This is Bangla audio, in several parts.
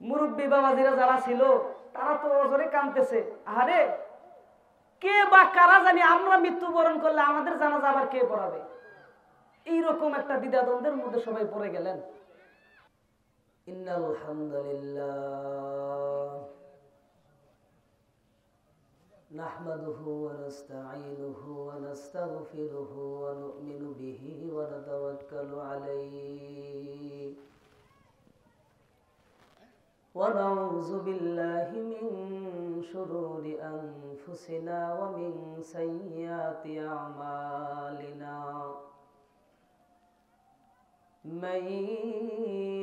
মুরব্বী বাবাজিরা যারা ছিল তারা তো ওজরে কাঁদতেছে, আরে কে বা কারা জানি আমরা মৃত্যুবরণ করলে আমাদের জানাজা আবার কে পড়াবে, এইরকম একটা দ্বিধাদ্বন্দ্বের মধ্যে সবাই পড়ে গেলেন। ইন্নাল হামদুলিল্লাহ নাহমাদুহু ওয়া নাস্তাঈনুহু ওয়া নাস্তাগফিরুহু ওয়া নু'মিনু বিহি ওয়া নাতাওয়াক্কালু আলাইহি ওয়া নাউযু বিল্লাহি মিন শুরুরি আনফুসিনা ওয়া মিন সাইয়্যাতি আ'মালিনা। من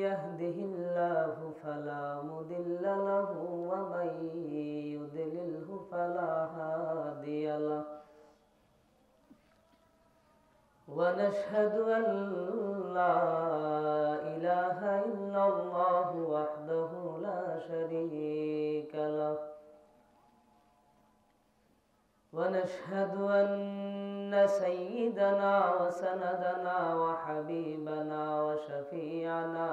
يهده الله فلا مضل له ومن يضلله فلا هادي له ونشهد أن لا إله إلا الله وحده لا شريك له ونشهد أن سيدنا وسندنا وحبيبنا وشفيعنا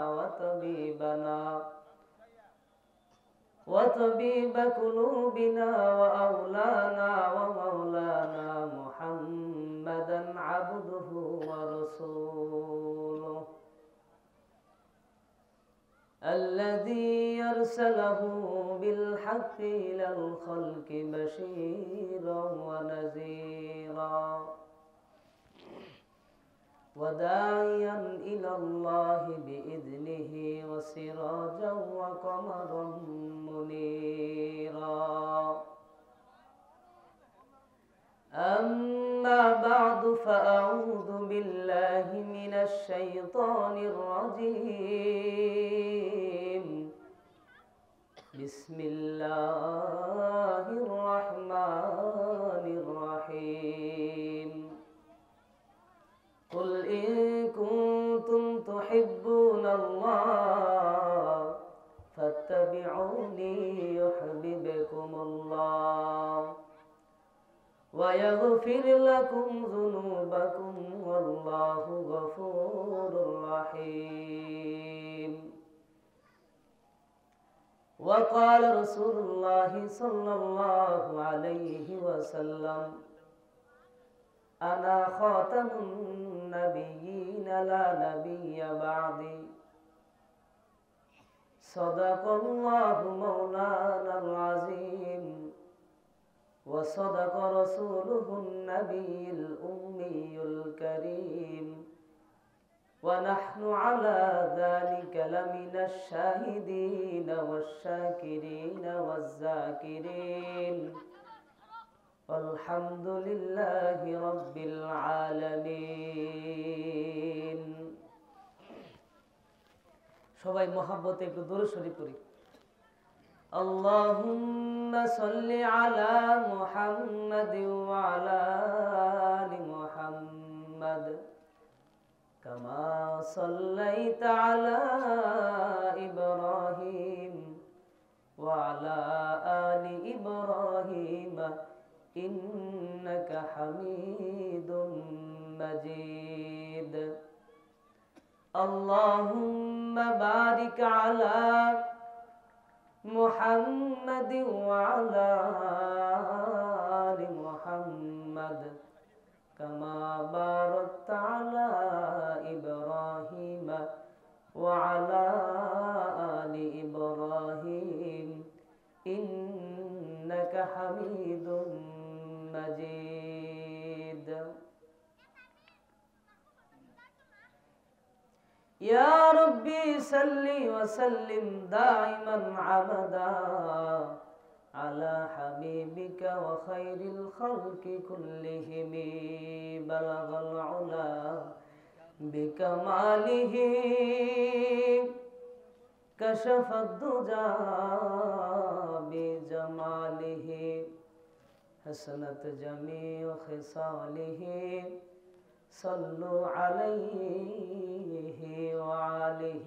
وطبيب قلوبنا وأولانا ومولانا محمدا عبده ورسوله الذي يرسله بالحق إلى الخلق بشيرا ونذيرا وداعيا إلى الله بإذنه وسراجا وقمرا منيرا. أما بعد فأعوذ بالله من الشيطان الرجيم. بسم الله الرحمن الرحيم. قل إن كنتم تحبون الله فاتبعوني يحببكم الله ويغفر لكم ذنوبكم والله غفور رحيم. وقال رسول الله صلى الله عليه وسلم أنا خاتم النبيين لا نبي بعدي صدق الله مولانا العظيم وصدق رسوله النبي الأمي الكريم ونحن على ذلك لمن الشاهدين والشاكرين والذاكرين والحمد لله رب العالمين. সবাই মহব্বতে একটু দরুদ শরীফ পড়ি। اللهم صل على محمد وعلى آل محمد كما صليت على إبراهيم وعلى آل إبراهيم إنك حميد مجيد. اللهم بارك على محمد وعلى آل محمد كما باركت على إبراهيم وعلى آل إبراهيم إنك حميد مجيد. يا ربي صل وسلم دائما عبدا على حبيبك وخير الخلق كلهم بلغ العلا بكماله كشف الدجى بجماله حسنت جميع خصاله صلوا عليه وآله.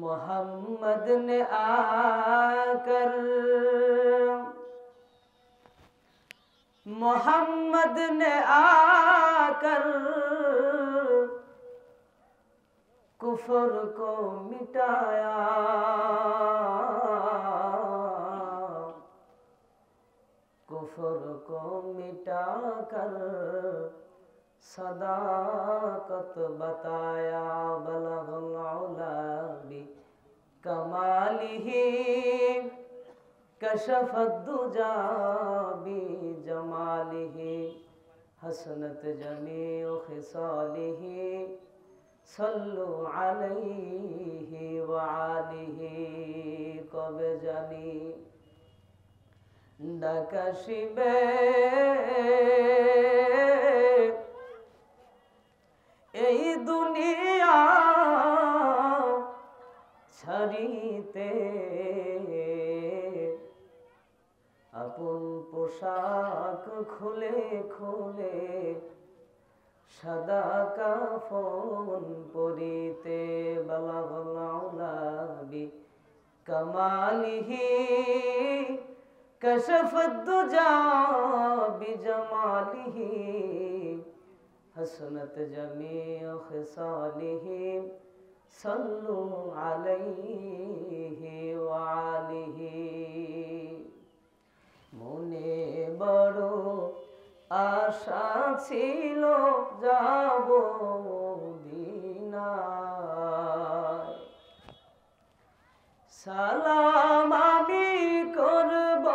मोहम्मद ने आकर कुफ्र को मिटाया, कुफ्र को मिटा कर सदाकत बताया। बलगल उला बि कमालिही कशफत दुजा बि जमालिही हसनत जमीउ खिसालिही सल्लु अलैहि व आलिही। कबे जानी ডাকাশিবে এই দুনিয়া ছাড়িতে, আপন পোশাক খুলে খুলে সাদা কাফন পরিতে। বালাগল উলা বি কামালিহি कशफत दुजा बिजमालिही हसनत जमीउ खिसालिही सल्लु अलैहि व आलिही। मने बड़ आशा छिलो जाबो मदीनाय, सालाम आमी करब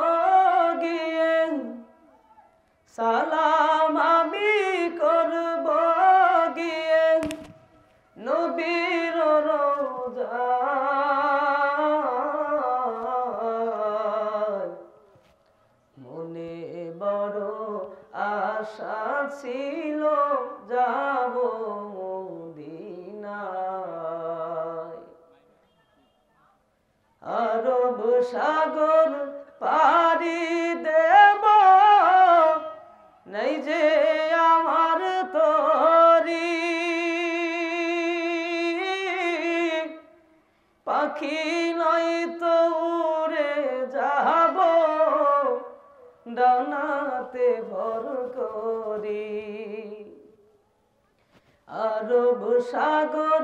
गिए, सालाम आमी करब गिए नबीर रौजाय। मने बड़ आशा छिलो जाबो मदीनाय। अरब सागर पारी देब नहीं जे आमार तोरी, पाखी नई तो उड़े जाबो डानाते भर करी। अरब सागर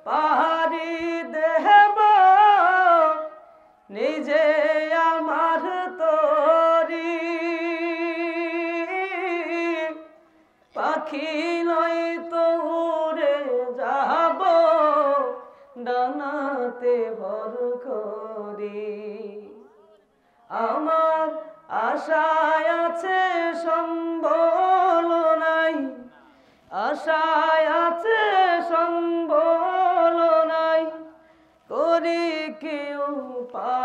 पारी देब निजे आमार तोरी, पाखी नई तो उड़े जाबो डानाते भर करी। आमार आशाय आछे सम्बल नाई, आशाय आछे सम्बल नाई करी कि उपाय।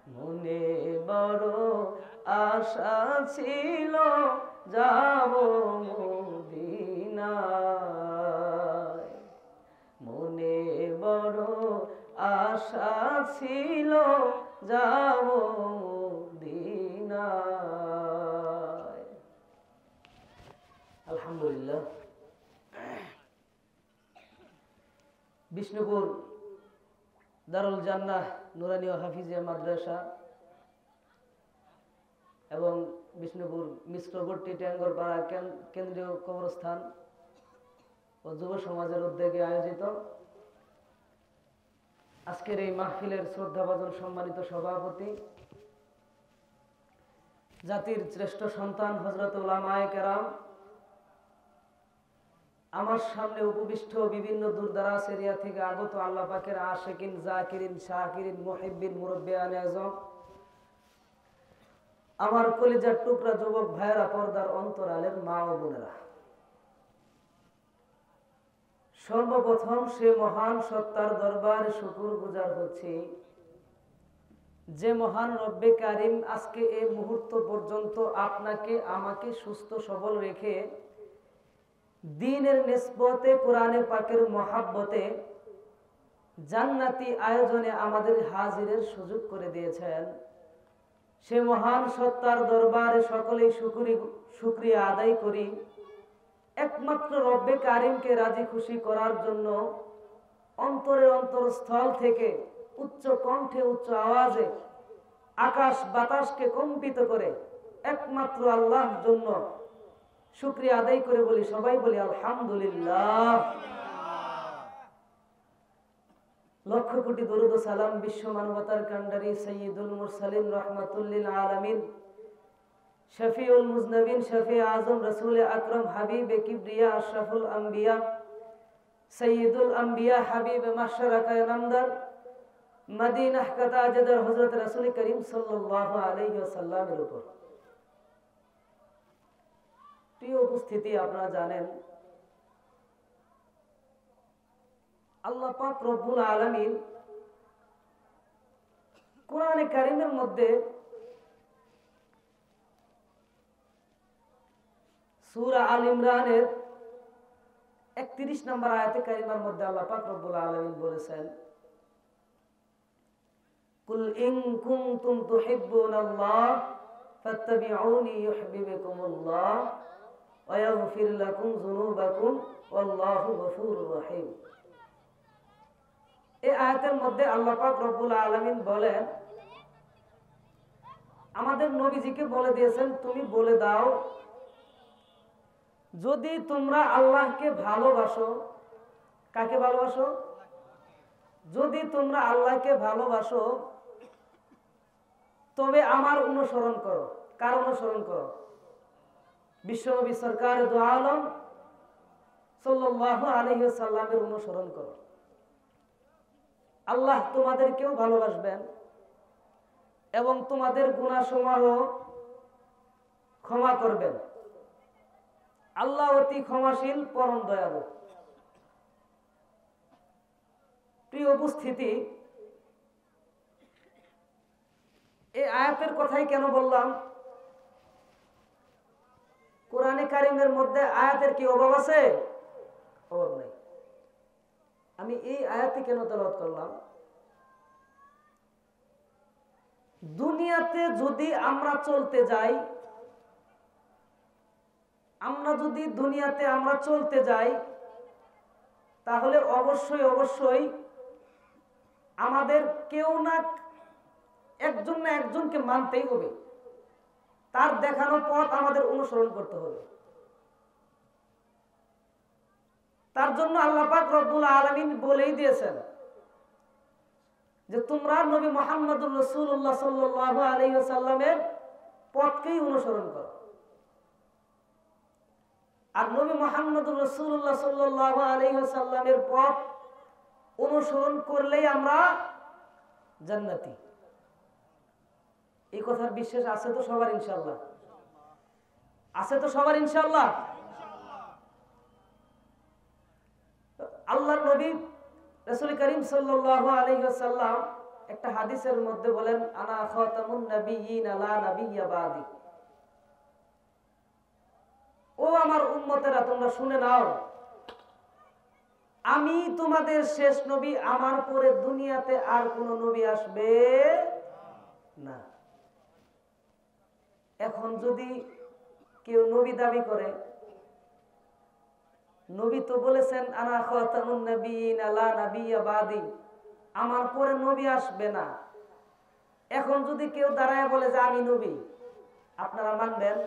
मने बड़ आशा छिलो जाबो मदीनाय, मने बड़ आशा छिलो जाबो मदीनाय। আলহামদুলিল্লাহ। বিষ্ণুপুর দারুল জান্নাহ নুরানী ও হাফিজিয়া মাদ্রাসা এবং বিষ্ণুপুর মিশ্রবর্তী ট্যাঙ্গরপাড়া কেন্দ্রীয় কবরস্থান ও যুব সমাজের উদ্যোগে আয়োজিত আজকের এই মাহফিলের শ্রদ্ধাভাজন সম্মানিত সভাপতি, জাতির শ্রেষ্ঠ সন্তান হযরত উলামায়ে কেরাম, আমার সামনে উপবিষ্ট বিভিন্ন দূরদরাজ এরিয়া থেকে আগত আল্লাহ পাকের আশিকিন, জাকিরিন, শাকিরিন, মুহিব্বিন, মুরব্বিয়ানে আযম, আমার কলিজার টুকরা যুবক ভাইয়েরা, পর্দার অন্তরালের মা ও বোনেরা, সর্বপ্রথম সে মহান সত্তার দরবারে শুকর গুজার হচ্ছি যে মহান রব্বে কারিম আজকে এই মুহূর্ত পর্যন্ত আপনাকে আমাকে সুস্থ সবল রেখে দ্বীনের নিসবতে, কোরআনে পাকের মহাব্বতে, জান্নাতি আয়োজনে আমাদের হাজিরের সুযোগ করে দিয়েছেন। সে মহান সত্তার দরবারে সকলেই শুকরিয়া আদায় করি। একমাত্র রব্বে কারিমকে রাজি খুশি করার জন্য অন্তরের অন্তরস্থল থেকে উচ্চ কণ্ঠে, উচ্চ আওয়াজে আকাশ বাতাসকে কম্পিত করে একমাত্র আল্লাহর জন্য শুকরিয়া আদায় করে বলি, সবাই বলি আলহামদুলিল্লাহ। লক্ষ কোটি দরুদ ও সালাম বিশ্ব মানবতার কান্ডারি সাইয়্যিদুল মুরসালিন রাহমাতুল লিল আলামিন শফিউল মুজনবিন শফি আজম রাসূল আকরাম হাবিব কিবরিয়া আশরাফুল আম্বিয়া সাইয়্যিদুল আম্বিয়া হাবিব মাহশার কায়নামদার মদিনাহ কা তাজদার হযরত রাসূল করিম সাল্লাল্লাহু আলাইহি ওয়াসাল্লামের উপর। প্রিয় উপস্থিতি, আপনারা জানেন আল্লাহ পাক রব্বুল আলামিন কোরআনে কারীমের মধ্যে সূরা আল ইমরানের 31 নম্বর আয়াতে কারিমার মধ্যে আল্লাহ পাক রব্বুল আলামিন বলেছেন, কুল ইন কুনতুম তুহিব্বুনাল্লাহ ফাত্তাবিউনি ইউহিব্বুকুমুল্লাহ ওয়া ইয়াগফির লাকুম যুনুবাকুম ওয়াল্লাহু গফুরুর রহিম। এই আয়াতের মধ্যে আল্লাহ পাক রব্বুল আলামিন বলেন, আমাদের নবীজিকে বলে দিয়েছেন, তুমি বলে দাও যদি তোমরা আল্লাহকে ভালোবাসো। কাকে ভালোবাসো? যদি তোমরা আল্লাহকে ভালোবাসো তবে আমার অনুসরণ করো। কার অনুসরণ করো? বিশ্বনবী সরকার দু আলম সাল্লাল্লাহু আলাইহি ওয়াসাল্লামের অনুসরণ করো। আল্লাহ তোমাদেরকেও ভালোবাসবেন এবং তোমাদের গুনাহসমূহ ক্ষমা করবেন। আল্লাহ অতি ক্ষমাশীল, পরম দয়ালু। প্রিয় উপস্থিতি, এই আয়াতের কথাই কেন বললাম? কোরআনে কারিমের মধ্যে আয়াতের কি অভাব আছে? অভাব নাই। আমি এই আয়াতে কেন তেলাওয়াত করলাম? দুনিয়াতে যদি আমরা চলতে যাই, তাহলে অবশ্যই আমাদের কেউ না একজনকে মানতেই হবে। তার দেখানো পথ আমাদের অনুসরণ করতে হবে। তার জন্য আল্লাহ পাক রব্বুল আলামিন বলেই দিয়েছেন যে তোমরা নবী মুহাম্মদুর রাসূলুল্লাহ সাল্লাল্লাহু আলাইহি ওয়াসাল্লামের পথকেই অনুসরণ করো। আর নবী মুহাম্মদুর রাসূলুল্লাহ সাল্লাল্লাহু আলাইহি ওয়াসাল্লামের পথ অনুসরণ করলেই আমরা জান্নাতি। এই কথার বিশ্বাস আছে তো সবার? ইনশাআল্লাহ আছে তো সবার? ইনশাআল্লাহ। আল্লাহর নবী রাসূল করিম সাল্লাল্লাহু আলাইহি ওয়াসাল্লাম একটা হাদিসের মধ্যে বলেন, আনা খাতামুন নাবিয়্যিন লা নাবিয়্যা বাদি। ও আমার উম্মতেরা, তোমরা শুনে নাও, আমি তোমাদের শেষ নবী, আমার পরে দুনিয়াতে আর কোন নবী আসবে না। এখন যদি কেউ নবী দাবি করে, নবী তো বলেছেন আনা খাতামুন নাবিয়্যিন লা নাবিয়্যা বাদি, আমার পরে নবী আসবে না। এখন যদি কেউ দাঁড়ায় বলে যে আমি নবী, আপনারা মানবেন?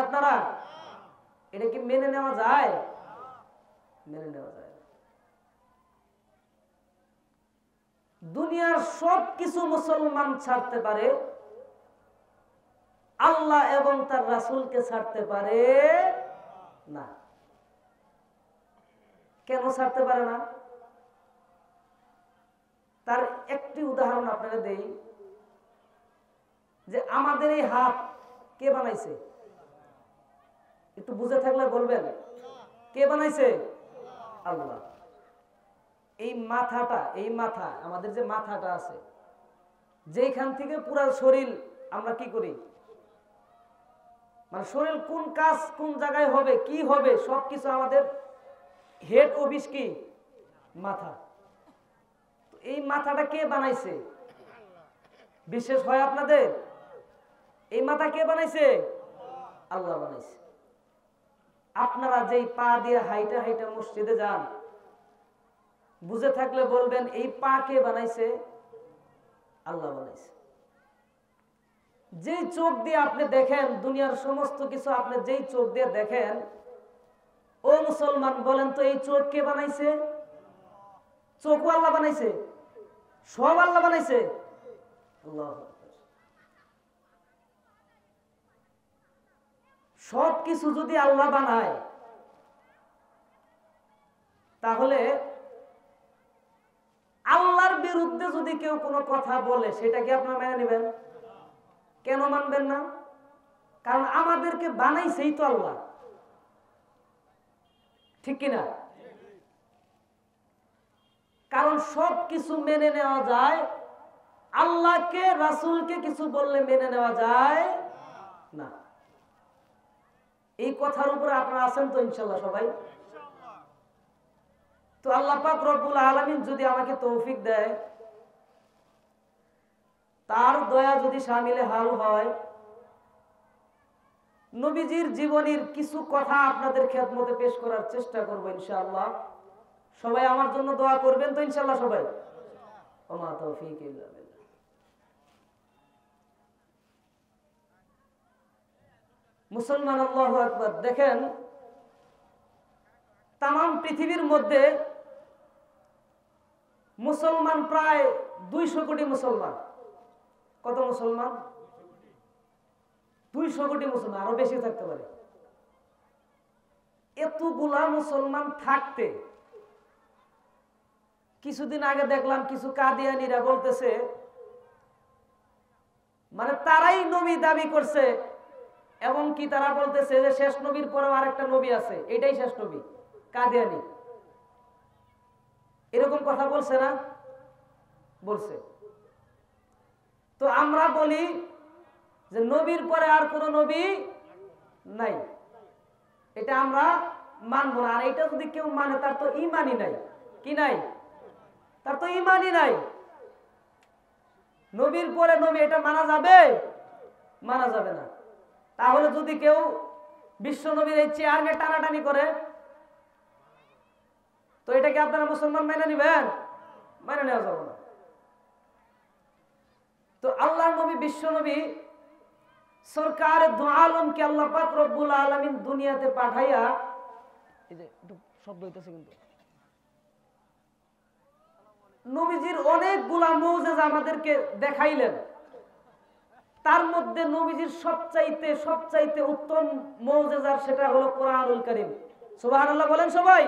আপনারা? এটা কি মেনে নেওয়া যায়? মেনে নেওয়া যায় না। দুনিয়ার সব কিছু মুসলমান ছাড়তে পারে, আল্লাহ এবং তার রাসূলকে ছাড়তে পারে না। কেন ছাড়তে পারে না? তার একটি উদাহরণ আপনাকে দেই, যে আমাদের এই হাত কে বানাইছে? একটু বুঝে থাকলে বলবেন, কে বানাইছে? আল্লাহ। এই মাথা, আমাদের যে মাথাটা আছে, যেখান থেকে পুরো শরীর আমরা কি করি, মানে শরীর কোন কাজ কোন জায়গায় হবে, কি হবে, সবকিছু আমাদের হেড অফিস কি মাথা। এই মাথাটা কে বানাইছে? বিশেষ হয় আপনাদের? এই মাথা কে বানাইছে? আল্লাহ বানাইছে। আপনারা যেই পা দিয়ে হাইটা হাইটা মসজিদে যান, বুঝে থাকলে বলবেন এই পা কে বানাইছে? আল্লাহ বানাইছে। যে চোখ দিয়ে আপনি দেখেন দুনিয়ার সমস্ত কিছু, আপনি যেই চোখ দিয়ে দেখেন, ও মুসলমান বলেন তো এই চোখ কে বানাইছে? চোখ আল্লাহ বানাইছে? সব আল্লাহ বানাইছে? আল্লাহ। সব কিছু যদি আল্লাহ বানায়, তাহলে আল্লাহর বিরুদ্ধে যদি কেউ কোনো কথা বলে সেটা কি আপনারা মেনে নেবেন? কেন মানবেন না? কারণ আমাদেরকে বানাইছেই তো আল্লাহ, ঠিক কিনা? কারণ সব কিছু মেনে নেওয়া যায়, আল্লাহকে রাসূলকে কিছু বললে মেনে নেওয়া যায় না। এই কথার উপরে আপনারা আছেন তো ইনশাআল্লাহ সবাই? তো আল্লাহ পাক রব্বুল আলামিন যদি আমাকে তৌফিক দেয়, তার দয়া যদি শামিলে হাল হয়, নবীজির জীবনীর কিছু কথা আপনাদের খেদমতে পেশ করার চেষ্টা করব ইনশাআল্লাহ। সবাই আমার জন্য দোয়া করবেন তো ইনশাআল্লাহ সবাই? ওমা তৌফিক ইল্লা বিল্লাহ। মুসলমান, আল্লাহু আকবার। দেখেন, তাম পৃথিবীর মধ্যে মুসলমান প্রায় 200 কোটি মুসলমান। কত মুসলমান? 200 কোটি মুসলমান, আরো বেশি থাকতে পারে। এতগুলা মুসলমান থাকতে কিছুদিন আগে দেখলাম কিছু কাদিয়ানীরা বলতেছে, মানে তারাই নবী দাবি করছে, এবং কি তারা বলতেছে যে শেষ নবীর পরেও আরেকটা নবী আছে, এটাই শেষ নবী। কাদিয়ানী এরকম কথা বলছে না? বলছে। তো আমরা বলি যে নবীর পরে আর কোন নবী নাই, এটা আমরা মানবো না। আর এটা যদি কেউ মানে তার তো ঈমানই নাই। কি নাই? তার তো ঈমানই নাই। নবীর পরে নবী, এটা মানা যাবে? মানা যাবে না। তাহলে যদি কেউ বিশ্ব নবীর এই চেয়ার নিয়ে টানাটানি করে, তো এটাকে আপনারা মুসলমান মেনে নিবেন? মেনে নেওয়া যাবে না। তো আল্লাহর নবী, বিশ্ব নবী সরকার দু আলমকে আল্লাহ পাক রব্বুল আলামিন দুনিয়াতে পাঠাইয়া, এই যে একটু শব্দ হইতেছে কিন্তু, নবীজির অনেকগুলা মুজিজা আমাদেরকে দেখাইলেন। তার মধ্যে নবীজির সবচাইতে উত্তম মুজিজা, সেটা হলো কোরআনুল কারীম। সুবহানাল্লাহ বলেন সবাই।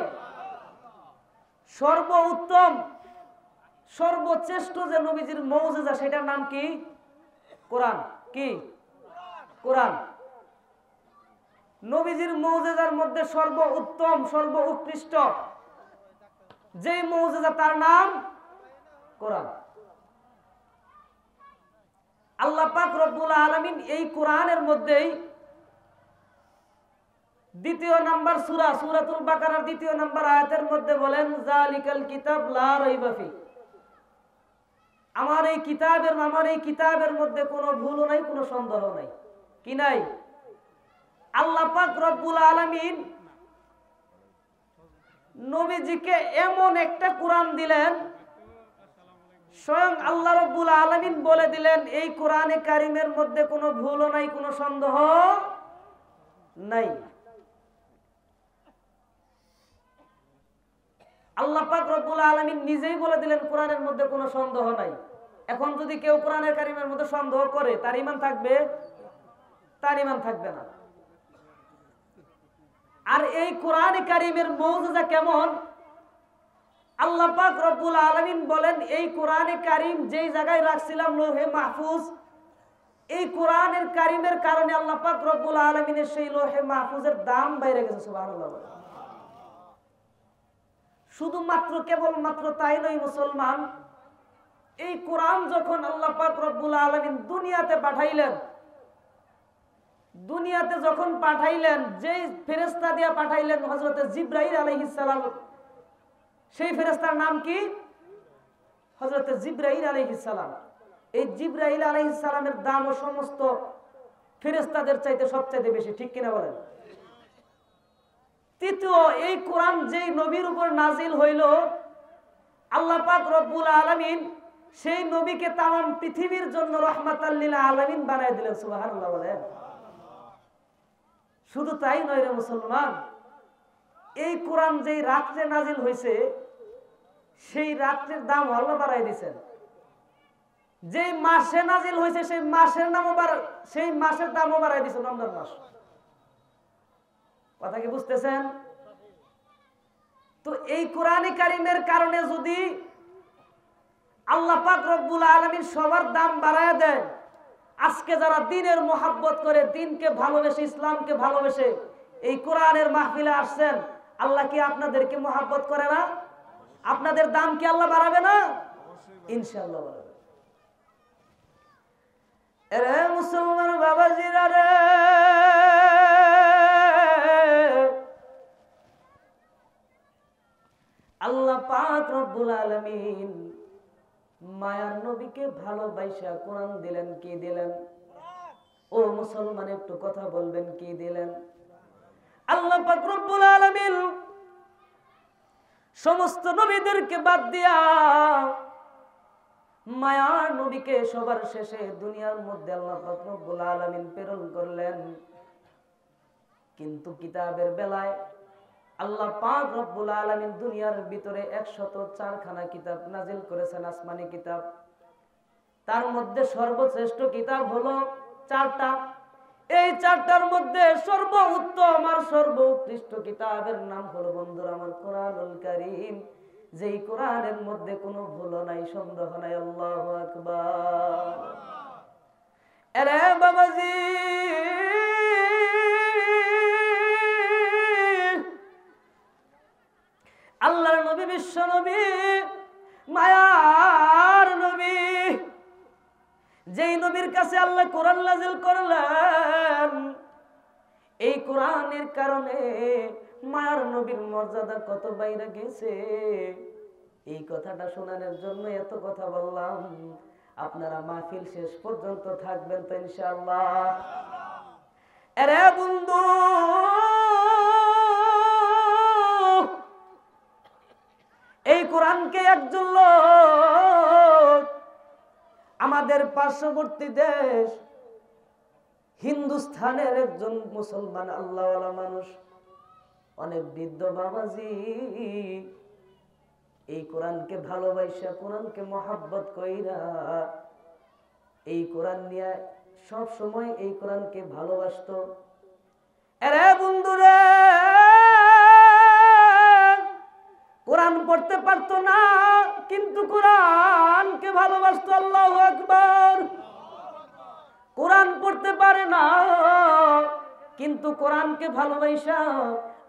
সর্বোত্তম, সর্বশ্রেষ্ঠ যে নবীজির মুজিজা, সেটার নাম কি? কোরআন। কি? কোরআন। নবীজির মুজিজার মধ্যে সর্বোত্তম, সর্বোৎকৃষ্ট যে মুজিজা, তার নাম কোরআন। আল্লাহ পাক রব্বুল আলামিন এই কোরআনের মধ্যেই দ্বিতীয় নাম্বার সূরা, সূরাতুল বাকারার 2 নম্বর আয়াতের মধ্যে বলেন, যালিকাল কিতাব লা রাইবা ফি। আমার এই কিতাবের মধ্যে কোনো ভুল নাই, কোনো সন্দেহ নাই। কি নাই? আল্লাহ পাক রব্বুল আলামিন নবীজিকে এমন একটা কোরআন দিলেন, স্বয়ং আল্লাহ রব্বুল আলামিন বলে দিলেন এই কোরআনে কারিমের মধ্যে কোনো ভুলও নাই, কোনো সন্দেহ নাই। আল্লাহ পাক রব্বুল আলামিন নিজেই বলে দিলেন কোরআনের মধ্যে কোনো সন্দেহ নাই। এখন যদি কেউ কোরআনের কারিমের মধ্যে সন্দেহ করে, তার ঈমান থাকবে? তার ঈমান থাকবে না। আর এই কোরআনে কারিমের মুজিজা কেমন? আল্লাহ পাক রব্বুল আলামিন বলেন, এই কোরআনে কারিম যেই জায়গায় রাখছিলাম লৌহে মাহফুজ, এই কোরআনের কারিমের কারণে আল্লাহ পাক রব্বুল আলামিনের সেই লৌহে মাহফুজের দাম বাইরে গেছে। সুবহানাল্লাহ। শুধুমাত্র কেবলমাত্র তাই নয় মুসলমান, এই কোরআন যখন আল্লাহ পাক রব্বুল আলামিন দুনিয়াতে পাঠাইলেন, দুনিয়াতে যখন পাঠাইলেন, যেই ফেরেশতা দিয়ে পাঠাইলেন হযরত জিবরাইল আলাইহিস সালাম, সেই ফেরেশতার নাম কি? হযরত জিবরাইল আলাইহিস সালাম। এই জিবরাইল আলাইহিস সালামের দামও সমস্ত ফেরেশতাদের চাইতে সবচাইতে বেশি। ঠিক কিনা বলেন? তৃতীয়, এই কোরআন যেই নবীর উপর নাজিল হইল, আল্লাহ পাক রব্বুল আলামিন সেই নবীকে তামাম পৃথিবীর জন্য রাহমাতাল লিল আলামিন বানায় দিলেন। সুবহানাল্লাহ বলেন। শুধু তাই নয় রে মুসলমান, এই কোরআন যেই রাত্রে নাজিল হয়েছে সেই রাত্রের দাম আল্লাহ বাড়াই দিয়েছেন। যে মাসে নাজিল হয়েছে সেই মাসের নামও সেই মাসের দামও বাড়াই দিয়েছেন, রমজান মাস। কথা কি বুঝতেছেন? তো এই কোরআনে কারিমের কারণে যদি আল্লাহ পাক রব্বুল আলামিন সবার দাম বাড়ায় দেয়, আজকে যারা দ্বীনের মোহাব্বত করে, দ্বীনকে ভালোবেসে, ইসলামকে ভালোবেসে এই কোরআনের মাহফিলে আসছেন, আল্লাহ কি আপনাদেরকে মোহাব্বত করে না? আপনাদের দাম কি আল্লাহ বাড়াবে না? ইনশাআল্লাহ বাড়াবে। এরে মুসলমান বাবাজিরা রে, আল্লাহ পাক রব্বুল আলামিন মায়ার নবীকে ভালোবাসা কোরআন দিলেন। কি দিলেন? ও মুসলমান একটু কথা বলবেন, কি দিলেন? আল্লাহ পাক রব্বুল আলামিন সমস্ত নবীদেরকে বাদ দিয়া মায়ার নবীকে সবার শেষে দুনিয়ার মধ্যে আল্লাহ পাক রব্বুল আলামিন প্রেরণ করলেন। কিন্তু কিতাবের বেলায় আল্লাহ পাক রব্বুল আলামিন দুনিয়ার ভিতরে 104 খানা কিতাব নাজিল করেছেন, আসমানি কিতাব। তার মধ্যে সর্বশ্রেষ্ঠ কিতাব হলো 4টা। এই 4টার মধ্যে সর্বোত্তম আর সর্বোৎকৃষ্ট কিতাবের নাম হলো বন্ধুরা আমার কোরআনুল কারীম। যেই কোরআনের মধ্যে কোনো ভুল নাই, সন্দেহ নাই। আল্লাহু আকবার। আরে বাবাজি, আল্লাহর নবী, বিশ্ব নবী, মায়ার নবী, যেই নবীর কাছে আল্লাহ কোরআন নাযিল করলেন, এই কোরআনের কারণে মায়ার নবীর মর্যাদা কত বাইরে গেছে। এই কথাটা শোনানোর জন্য এত কথা বললাম। আপনারা মাহফিল শেষ পর্যন্ত থাকবেন তো ইনশাআল্লাহ? আরে বন্ধু, এই কোরআনকে একজন লোক আমাদের পার্শ্ববর্তী দেশ হিন্দুস্থানের একজন মুসলমান আল্লাহওয়ালা মানুষ, অনেক বৃদ্ধ বাবাজি, এই কোরআনকে ভালোবাসা, কোরআনকে মহাব্বত কইরা এই কোরআন নিয়ে সব সময় এই কোরআনকে ভালোবাসতো। আরে বন্ধুরে, কোরআন পড়তে পারতো না কিন্তু কোরআনকে ভালোবাসতো। আল্লাহু আকবার। কোরআন পড়তে পারে না কিন্তু কোরআনকে ভালোবাসা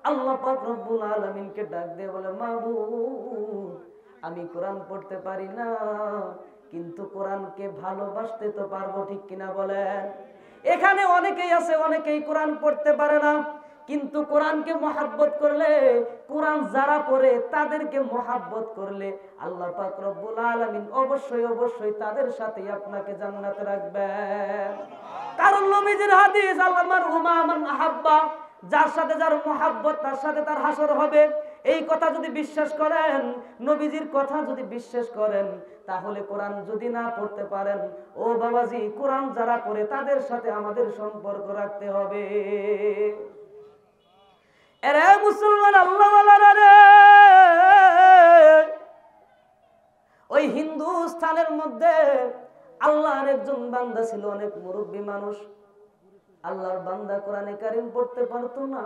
আল্লাহ পাক রব্বুল আলামিনকে ডাক দিয়ে বলে, মাবুদ, আমি কোরআন পড়তে পারি না কিন্তু কোরআনকে ভালোবাসতে তো পারবো, ঠিক কিনা বলেন? এখানে অনেকেই আছে, অনেকেই কোরআন পড়তে পারে না কিন্তু কোরআনকে মহাব্বত করলে, কোরআন যারা পড়ে তাদেরকে মহাব্বত করলে আল্লাহ পাক রব্বুল আলামিন অবশ্যই অবশ্যই তাদের সাথে আপনাকে জান্নাতে রাখবেন। কারণ নবীজির হাদিস, আল্লাহ মারহুমা মান আহাব্বা, যার সাথে যার মহাব্বত তার সাথে তার হাসর হবে। এই কথা যদি বিশ্বাস করেন, নবীজির কথা যদি বিশ্বাস করেন, তাহলে কোরআন যদি না পড়তে পারেন, ও বাবাজি, কোরআন যারা পড়ে তাদের সাথে আমাদের সম্পর্ক রাখতে হবে। এরে মুসলমান আল্লাহওয়ালারা রে, ওই হিন্দুস্থানের মধ্যে আল্লাহর একজন বান্দা ছিল, অনেক মুরব্বী মানুষ। আল্লাহর বান্দা কোরআনে কারিম পড়তে পারতো না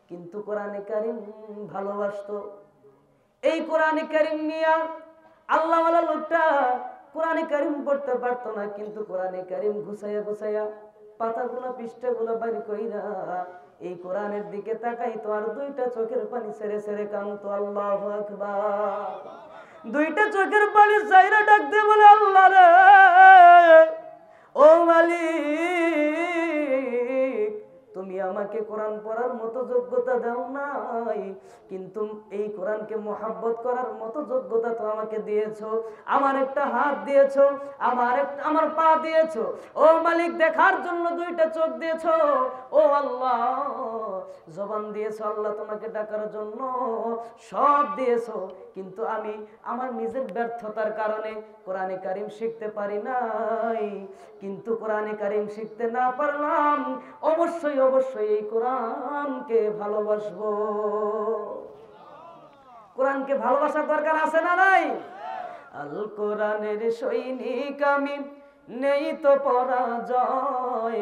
কিন্তু কোরআনে কারিম ভালোবাসতো। এই কোরআনে কারিম নিয়ে আল্লাহওয়ালা লোকটা কোরআনে কারিম পড়তে পারতো না কিন্তু কোরআনে কারিম গুছাইয়া গুছাইয়া পাতাগুলা পৃষ্ঠাগুলা বাইর কইরা এই কোরআনের দিকে তাকাইতো আর দুইটা চোখের পানি ছেড়ে ছেড়ে কাঁদতো। আল্লাহু আকবার। দুইটা চোখের পানি চাইরা ডাক দিয়ে বলে, আল্লাহ রে, ও মালিক, তুমি আমাকে কোরআন পড়ার মতো যোগ্যতা যোগ্যতা দাও নাই, কিন্তু এই কোরআনকে মহব্বত করার মতো যোগ্যতা তো আমাকে দিয়েছো। আমার একটা হাত দিয়েছো, আমার পা দিয়েছো, ও মালিক দেখার জন্য দুইটা চোখ দিয়েছো, ও আল্লাহ জবান দিয়েছো আল্লাহ তোমাকে ডাকার জন্য, সব দিয়েছো, কিন্তু আমি আমার নিজের ব্যর্থতার কারণে কোরআনে কারিম শিখতে পারি নাই। কিন্তু কোরআনে কারিম শিখতে না পারলাম, অবশ্যই অবশ্যই এই কোরআনকে ভালোবাসবো। কোরআনকে ভালোবাসার দরকার আছে না নাই? আল কোরআনের সৈনিক আমি, নেই তো পরাজয়,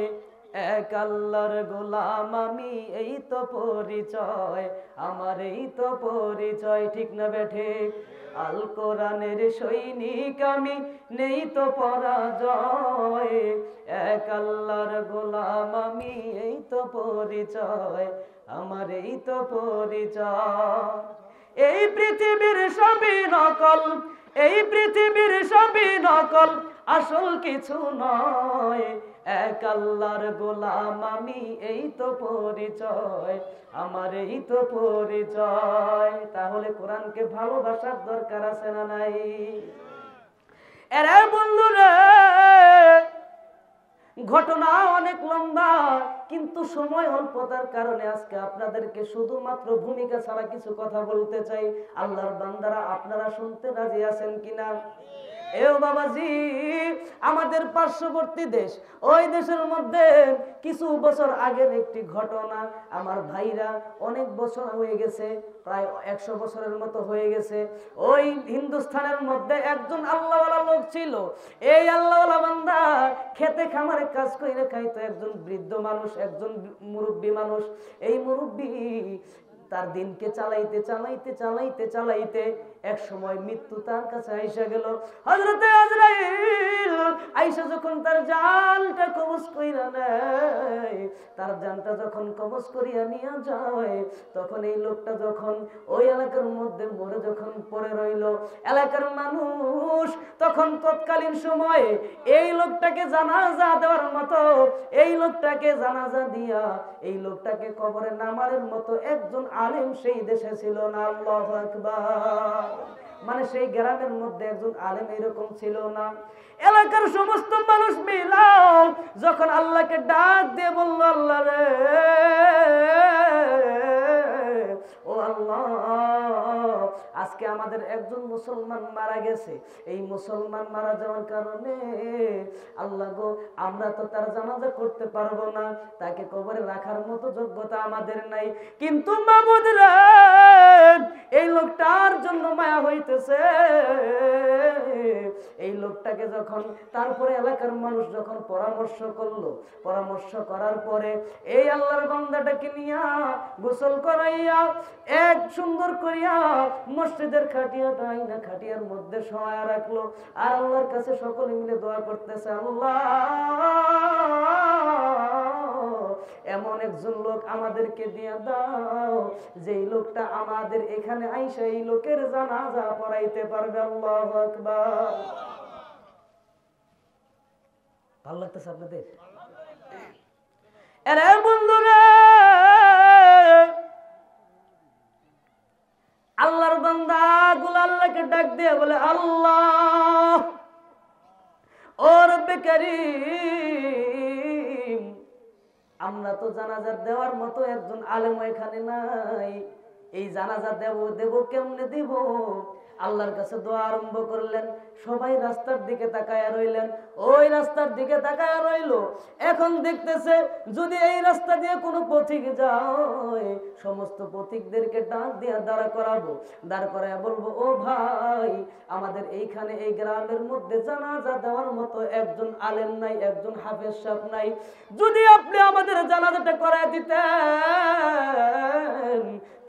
এক আল্লাহর গোলাম আমি, এই তো পরিচয় আমার, এই তো পরিচয়। ঠিক না বেঠে? আল কোরআনের সৈনিক আমি, নেই তো পরাজয়, এক আল্লাহর গোলাম আমি, এই তো পরিচয় আমার, এই তো পরিচয়। এই পৃথিবীর সবই নকল, এই পৃথিবীর সবই নকল, আসল কিছু নয়, এক আল্লাহর গোলাম আমি, এই তো পরিচয় আমার, এই তো পরিচয়। তাহলে কোরআনকে ভালোবাসার দরকার আছে না নাই? এরে বন্ধুরে, ঘটনা অনেক লম্বা, কিন্তু সময় অল্পতার কারণে আজকে আপনাদেরকে শুধুমাত্র ভূমিকা ছাড়া কিছু কথা বলতে চাই। আল্লাহর বান্দারা, আপনারা শুনতে রাজি আছেন কিনা? এও বাবাজি, আমাদের পার্শ্ববর্তী দেশ, ওই দেশের মধ্যে কিছু বছর আগের একটি ঘটনা। আমার ভাইরা অনেক বছর হয়ে গেছে, প্রায় 100 বছরের মতো হয়ে গেছে। ওই হিন্দুস্তানের মধ্যে একজন আল্লাহওয়ালা লোক ছিল। এই আল্লাহওয়ালা বান্দা খেতে খামারে কাজ করে খাইতো। একজন বৃদ্ধ মানুষ, একজন মুরব্বী মানুষ। এই মুরব্বী তার দিনকে চালাইতে চালাইতে চালাইতে চালাইতে এক সময় মৃত্যু তার কাছে আইসা গেল। হযরতে আজরাইল আইসা যখন তার জানটা কবজ কইরা নেয়, তার জানটা যখন কবজ করিয়া নিয়ে যায়, তখন এই লোকটা যখন ওই এলাকার মধ্যে মরে যখন পড়ে রইল, এলাকার মানুষ তখন তৎকালীন সময়ে এই লোকটাকে জানাজা দেওয়ার মতো, এই লোকটাকে জানাজা দিয়া এই লোকটাকে কবরে নামানোর মতো একজন আলেম সেই দেশে ছিল না। আল্লাহু আকবার। মানে সেই গ্রামের মধ্যে একজন আলেম এরকম ছিল না। এলাকার সমস্ত মানুষ মিলাও যখন আল্লাহকে ডাক দিয়ে বলল, আল্লাহ রে, ও আল্লাহ, আজকে আমাদের একজন মুসলমান মারা গেছে। এই মুসলমান মারা যাওয়ার কারণে আল্লাহ গো, আমরা তো তার জানাজা করতে পারবো না, তাকে কবরে রাখার মতো যোগ্যতা আমাদের নাই। কিন্তু মাবুদ রে, এই লোকটার জন্য মায়া হইতেছে। এই লোকটাকে যখন তারপরে এলাকার মানুষ যখন পরামর্শ করলো, পরামর্শ করার পরে এই আল্লাহর বান্দাটাকে নিয়া গোসল করাইয়া এক সুন্দর করিয়া মসজিদের খাটিয়াটা আইনা খাটিয়ার মধ্যে শোয়া রাখলো। আর আল্লাহর কাছে সকলে মিলে দোয়া করতেছে, আল্লাহ এমন একজন লোক আমাদেরকে দিয়ে দাও, যেই লোকটা আমাদের এখানে আইসা এই লোকের জানাজা পড়াইতে পারবে। আল্লাহু আকবার। ভালো লাগতেছে আপনাদের? আরে বন্ধুরা, আল্লাহর বান্দা গুলো আল্লাহকে ডাক দিয়ে বলে, আল্লাহ ও রব্বে কারীম, আমরা তো জানাজা দেওয়ার মতো একজন আলেম এখানে নাই, এই জানাজা দেব কেমনে দিব? আল্লাহর কাছে দোয়া আরম্ভ করলেন। সবাই রাস্তার দিকে তাকায়া রইলেন। ওই রাস্তার দিকে তাকায়া রইল। এখন দেখতেছে যদি এই রাস্তা দিয়ে কোনো পথিক যায়, সমস্ত পথিকদেরকে ডাক দিয়ে দাঁড়া করাবো, দাঁড় করায়া বলবো, ও ভাই, আমাদের এইখানে এই গ্রামের মধ্যে জানাজা দেওয়ার মতো একজন আলেম নাই, একজন হাফেজ সাহেব নাই, যদি আপনি আমাদের জানাজাটা করায় দিতেন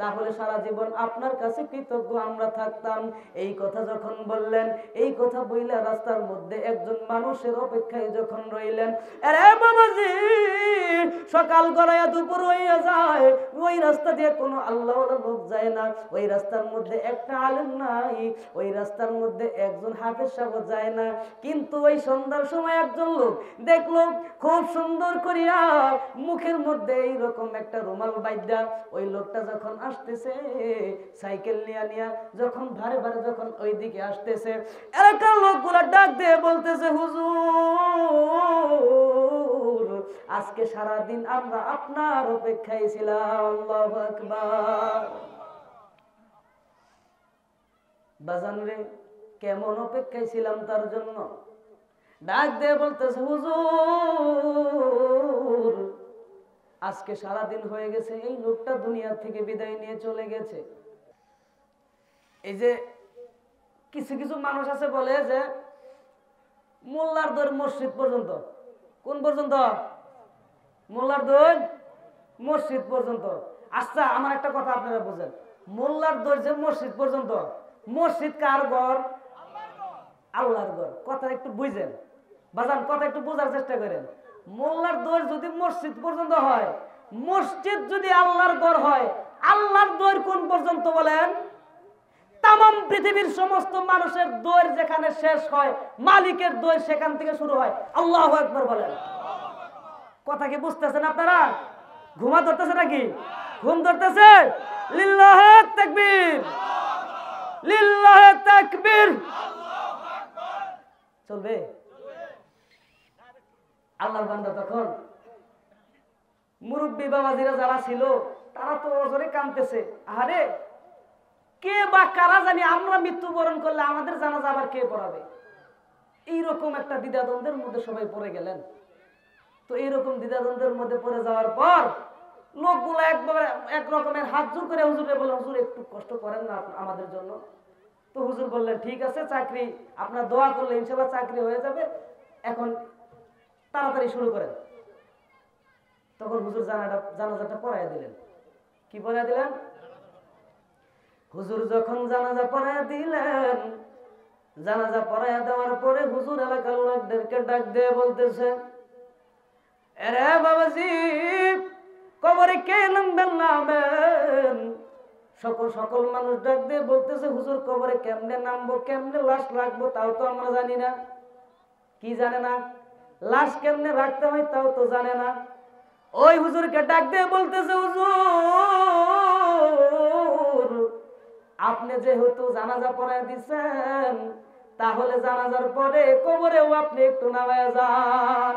তাহলে তাহলে সারা জীবন আপনার কাছে কৃতজ্ঞ আমরা থাকতাম। এই কথা যখন বললেন, এই কথা বইলা রাস্তার মধ্যে একজন মানুষের অপেক্ষায় যখন রইলেন, আরে বাবাজি সকাল গড়াইয়া দুপুর হইয়া যায়, ওই রাস্তা দিয়ে কোনো আল্লাহওয়ালা লোক যায় না, ওই রাস্তার মধ্যে একটা আলেম নাই, ওই রাস্তার মধ্যে একজন হাফেজ সাহেব যায় না। কিন্তু ওই সন্ধ্যার সময় একজন লোক দেখলো খুব সুন্দর করিয়া মুখের মধ্যে এইরকম একটা রুমাল বাইদা, ওই লোকটা যখন আসতেছে সাইকেল নিয়ে নিয়া, যখন ভারে ভারে যখন ওই দিকে আসতেছে, এলাকার লোকগুলা ডাক দিয়ে বলতেছে, হুজুর আজকে সারাদিন আমরা আপনার অপেক্ষায় ছিলাম। আল্লাহু আকবার। বাজান রে, কেমন অপেক্ষায় ছিলাম তার জন্য। ডাক দিয়ে বলতেছে, হুজুর আজকে সারাদিন হয়ে গেছে, এই লোকটা দুনিয়া থেকে বিদায় নিয়ে চলে গেছে। এই যে কিছু কিছু মানুষ আছে বলে যে মোল্লার দৌড় মসজিদ পর্যন্ত। কোন পর্যন্ত? মোল্লার দৌড় মসজিদ পর্যন্ত। আচ্ছা আমার একটা কথা আপনারা বুঝেন, মোল্লার দৌড় যে মসজিদ পর্যন্ত, মসজিদ কার ঘর? আল্লাহর ঘর। কথা একটু বুঝেন বাজান, কথা একটু বোঝার চেষ্টা করেন। মোল্লার দৌড় যদি মসজিদ পর্যন্ত হয়, মসজিদ যদি আল্লাহর ঘর হয়, আল্লাহর দৌড় কোন পর্যন্ত বলেন? তামাম পৃথিবীর সমস্ত মানুষের দৌড় যেখানে শেষ হয়, মালিকের দৌড় সেখান থেকে শুরু হয়। আল্লাহু আকবার বলেন। কথা কি বুঝতেছেন আপনারা? ঘুমা ধরতেছে নাকি? ঘুম ধরতেছে? লিল্লাহে তাকবীর, লিল্লাহে তাকবীর। চলবে? আল্লাহর বান্দা তখন মুরব্বী বাবাজিরা যারা ছিল তারা তো ওজরে কাঁদতেছে, আরে কে বা কারা জানি আমরা মৃত্যুবরণ করলে আমাদের জানাজা আবার কে পড়াবে। এইরকম একটা দ্বিধাদ্বন্দ্বের মধ্যে সবাই পড়ে গেলেন। তো এইরকম দ্বিধাদ্বন্দ্বের মধ্যে পড়ে যাওয়ার পর লোকগুলো একবারে এক রকমের হাত জোর করে হুজুরে বললেন, হুজুর একটু কষ্ট করেন না আমাদের জন্য। তো হুজুর বললেন, ঠিক আছে, চাকরি আপনার দোয়া করলে ইনশাআল্লাহ চাকরি হয়ে যাবে, এখন তাড়াতাড়ি শুরু করেন। তখন হুজুর জানাজাটা পড়াইয়া দিলেন। কি পড়াইয়া দিলেন? হুজুর যখন জানাজা পড়াইয়া দিলেন, জানাজা পড়াইয়া দেওয়ার পরে হুজুর এলাকার লোকদেরকে ডাক দিয়ে বলতেছে, আরে বাবাজি কবরে কে নামবেন নামেন। সকল মানুষ ডাক দিয়ে বলতেছে, হুজুর কবরে কেমনে নামবো, কেমনে লাশ রাখবো তাও তো আমরা জানি না। কি জানে না? লাশ কেমনে রাখতে হয় তাও তো জানে না। ওই হুজুরকে ডাক দিয়ে বলতেছে, হুজুর আপনি যেহেতু জানাজা পড়ায় দিচ্ছেন, তাহলে জানাজার পরে কবরেও আপনি একটু নামায় যান।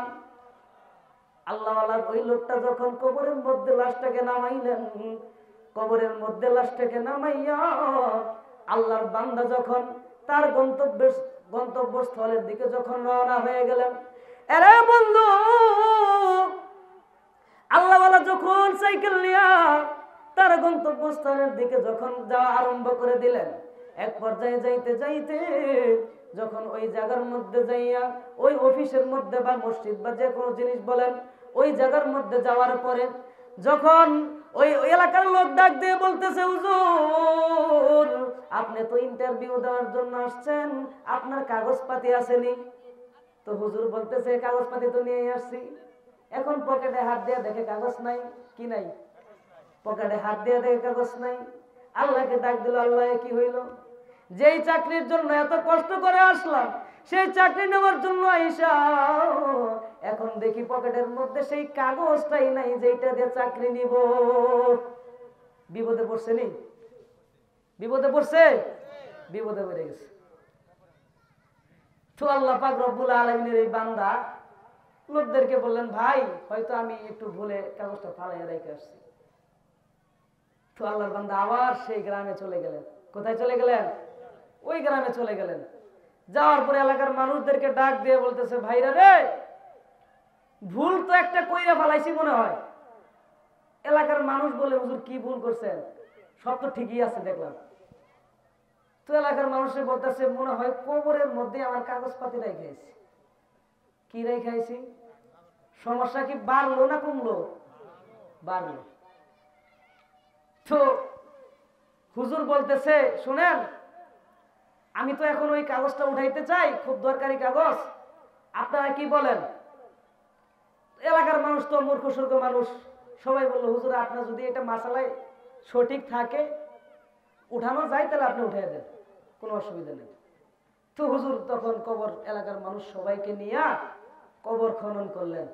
আল্লাহওয়ালার ওই লোকটা যখন কবরের মধ্যে লাশটাকে নামাইলেন, কবরের মধ্যে লাশটাকে নামাইয়া আল্লাহর বান্দা যখন তার গন্তব্যস্থলের দিকে যখন রওনা হয়ে গেলেন, আরে বন্ধু আল্লাহওয়ালা যখন সাইকেল নিয়া তার গন্তব্যস্থলের দিকে যখন যাওয়া আরম্ভ করে দিলেন, এক পর্যায়ে যাইতে যাইতে যখন ওই জায়গার মধ্যে যাইয়া ওই অফিসের মধ্যে বা মসজিদ বা যে কোনো জিনিস বলেন, ওই জায়গার মধ্যে যাওয়ার পরে যখন ওই এলাকার লোক ডাক দিয়ে বলতেছে, হুজুর আপনি তো ইন্টারভিউ দেওয়ার জন্য আসছেন, আপনার কাগজপাতি আসেনি? তো হুজুর বলতেছে, কাগজপাতি তো নিয়ে আসছি। এখন পকেটে হাত দিয়ে দেখে কাগজ নাই। কি নাই? পকেটে হাত দিয়ে দেখে কাগজ নাই। আল্লাহকে ডাক দিল, আল্লাহ কি হইল? যেই চাকরির জন্য এত কষ্ট করে আসলাম, সেই চাকরি নেওয়ার জন্য আইসা এখন দেখি পকেটের মধ্যে সেই কাগজটাই নাই যেটা দিয়ে চাকরি নিব। বিপদে পড়ছে নি? বিপদে পড়ছে? বিপদে পড়ে গেছে। তো আল্লাহ পাক রব্বুল আলামিনের এই বান্দা লোকদেরকে বললেন, ভাই হয়তো আমি একটু ভুলে কাগজটা ফালাইয়া রেখে আসছি। তো আল্লাহর বান্দা আবার সেই গ্রামে চলে গেলেন। কোথায় চলে গেলেন? ওই গ্রামে চলে গেলেন। যাওয়ার পরে এলাকার মানুষদেরকে ডাক দিয়ে বলতেছে, ভাইরা রে ভুল তো একটা কইরা ফেলাইছি মনে হয়। এলাকার মানুষ বলে, হুজুর কি ভুল করছেন? সব তো ঠিকই আছে দেখলাম। তো এলাকার মানুষের বলতেছে, মনে হয় কবরের মধ্যে আমার কাগজপাতি রেখেছি। কি রেখেছি? সমস্যা কি বাড়লো না কমলো? বাড়লো। তো হুজুর বলতেছে, শুনেন, আমি তো এখন ওই কাগজটা উঠাইতে চাই, খুব দরকারি কাগজ, আপনারা কি বলেন? এলাকার মানুষ তো মূর্খ সূর্খ মানুষ, সবাই বললো, হুজুর আপনার যদি এটা মাসালায় সঠিক থাকে, উঠানো যায়, তাহলে আপনি উঠাই দেন, কোনো অসুবিধা নেই। তো হুজুর তখন কবর, এলাকার মানুষ সবাইকে নিয়ে কবর খনন করলেন।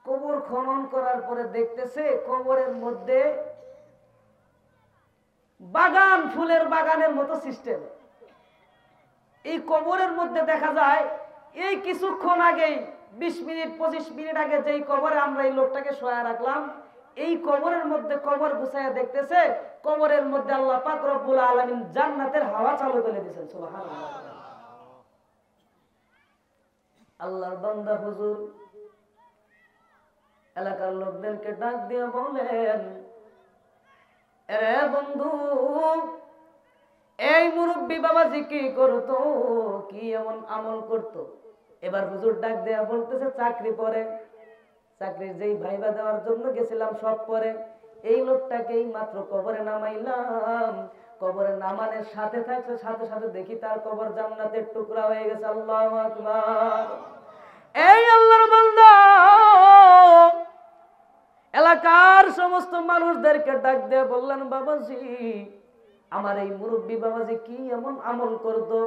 কবর খনন করার পরে দেখতেছে কবরের মধ্যে বাগান, ফুলের বাগানের মতো সিস্টেম। এই কবরের মধ্যে দেখা যায়, এই কিছুক্ষণ আগেই 20 মিনিট 25 মিনিট আগে যেই কবরে আমরা এই লোকটাকে শোয়া রাখলাম, এই কবরের মধ্যে কবর গুছাইয়া দেখতেছে কবরের মধ্যে আল্লাহ পাক রব্বুল আলামিন জান্নাতের হাওয়া চালু করে দিয়েছেন। সুবহানাল্লাহ। আল্লাহর বান্দা হুজুর এলাকার লোকদেরকে ডাক দিয়ে বলেন, এরে বন্ধু, এই মুরব্বী বাবাজি কি করতো, কি এমন আমল করতো? এবার হুজুর ডাক দেয়া বলতেছে, চাকরি পরে, চাকরির যেই ভাইবা দেওয়ার জন্য গেছিলাম সব পরে, এই লোকটাকেই মাত্র কবরে নামাইলাম, কবরে নামানোর সাথে থাকছে, সাথে সাথে দেখি তার কবর জান্নাতের টুকরা হয়ে গেছে। আল্লাহু আকবার। এই আল্লাহর বান্দা এলাকার সমস্ত মানুষদেরকে ডাক দিয়ে বললেন, বাবাজি, আমার এই মুরব্বী বাবাজি কি এমন আমল করতো?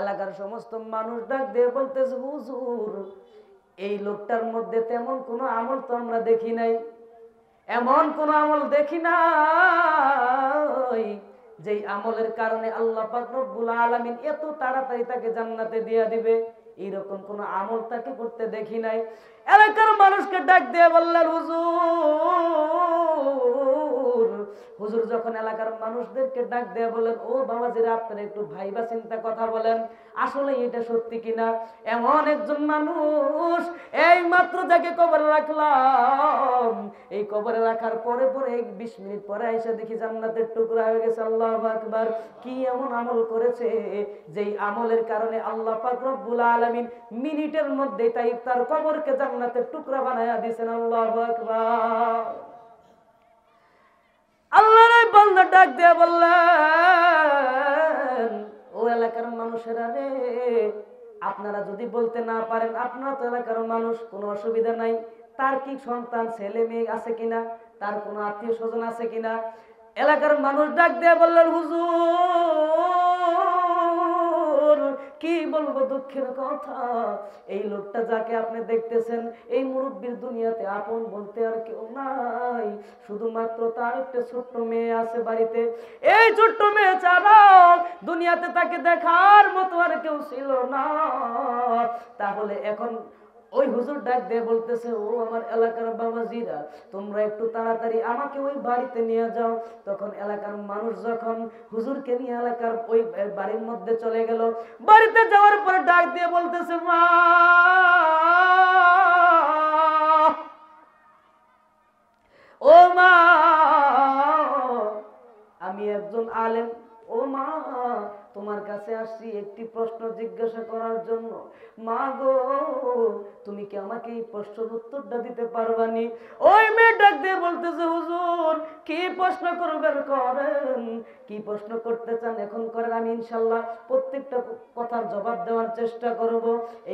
এলাকার সমস্ত মানুষ ডাক দিয়ে বলতেছে, হুজুর এই লোকটার মধ্যে তেমন কোনো আমল তো আমরা দেখি নাই, এমন কোন আমল দেখি নাই যেই আমলের কারণে আল্লাহ পাক রব্বুল আলামিন এত তাড়াতাড়ি তাকে জান্নাতে দিয়ে দিবে, এইরকম কোন আমল তাকে করতে দেখি নাই। এলাকার মানুষকে ডাক দিয়ে বললেন, হুজুর, হুজুর যখন এলাকার মানুষদেরকে ডাক দিয়ে বললেন, ও বাবাজিরা, আপনারা একটু ভাইবা চিন্তা কথা বলেন, আসলে এটা সত্যি কিনা। এমন একজন মানুষ এই মাত্র যাকে কবরে রাখলাম, এই কবরে রাখার পরে পরে 20 মিনিট পরে এসে দেখি জান্নাতের টুকরা হয়ে গেছে। আল্লাহু আকবার। কি এমন আমল করেছে যেই আমলের কারণে আল্লাহ পাক রব্বুল আলামিন মিনিটের মধ্যে তার কবরকে জান্নাতের টুকরা বানায়া দিয়েছেন। আল্লাহু আকবার। আল্লাহর বান্দা ডাক দিয়ে বললেন, ও এলাকার মানুষেরা রে, আপনারা যদি বলতে না পারেন, আপনারা তো এলাকার মানুষ, কোনো অসুবিধা নাই, তার কি সন্তান ছেলে মেয়ে আছে কিনা, তার কোনো আত্মীয় স্বজন আছে কিনা? এলাকার মানুষ ডাক দিয়ে বললেন, হুজুর কি বলবো দুঃখের কথা, এই লোকটা যাকে আপনি দেখতেছেন, এই মুরব্বীর দুনিয়াতে আপন বলতে আর কেউ নাই, শুধুমাত্র তার একটা ছোট্ট মেয়ে আছে বাড়িতে, এই ছোট্ট মেয়ে ছাড়া দুনিয়াতে তাকে দেখার মতো আর কেউ ছিল না। তাহলে এখন ওই হুজুর ডাক দিয়ে বলতেছে, ও আমার এলাকার বাবাজিরা, তোমরা একটু তাড়াতাড়ি আমাকে ওই বাড়িতে নিয়ে যাও। তখন এলাকার মানুষ যখন হুজুরকে নিয়ে এলাকার ওই বাড়ির মধ্যে চলে গেল, বাড়িতে যাওয়ার পরে ডাক দিয়ে বলতেছে, মা, ও মা, আমি একজন আলেম, ও মা, তোমার কাছে আসছি একটি প্রশ্ন জিজ্ঞাসা করার জন্য। মা গো, তুমি কি আমাকে এই প্রশ্নের উত্তরটা দিতে পারবানি? ওই মেয়ে ডাক দিয়ে বলতেছে, হুজুর কি প্রশ্ন করবেন করেন, কি প্রশ্ন করতে চান এখন করেন, আমি ইনশাল্লাহ প্রত্যেকটা কথার জবাব দেওয়ার চেষ্টা করব।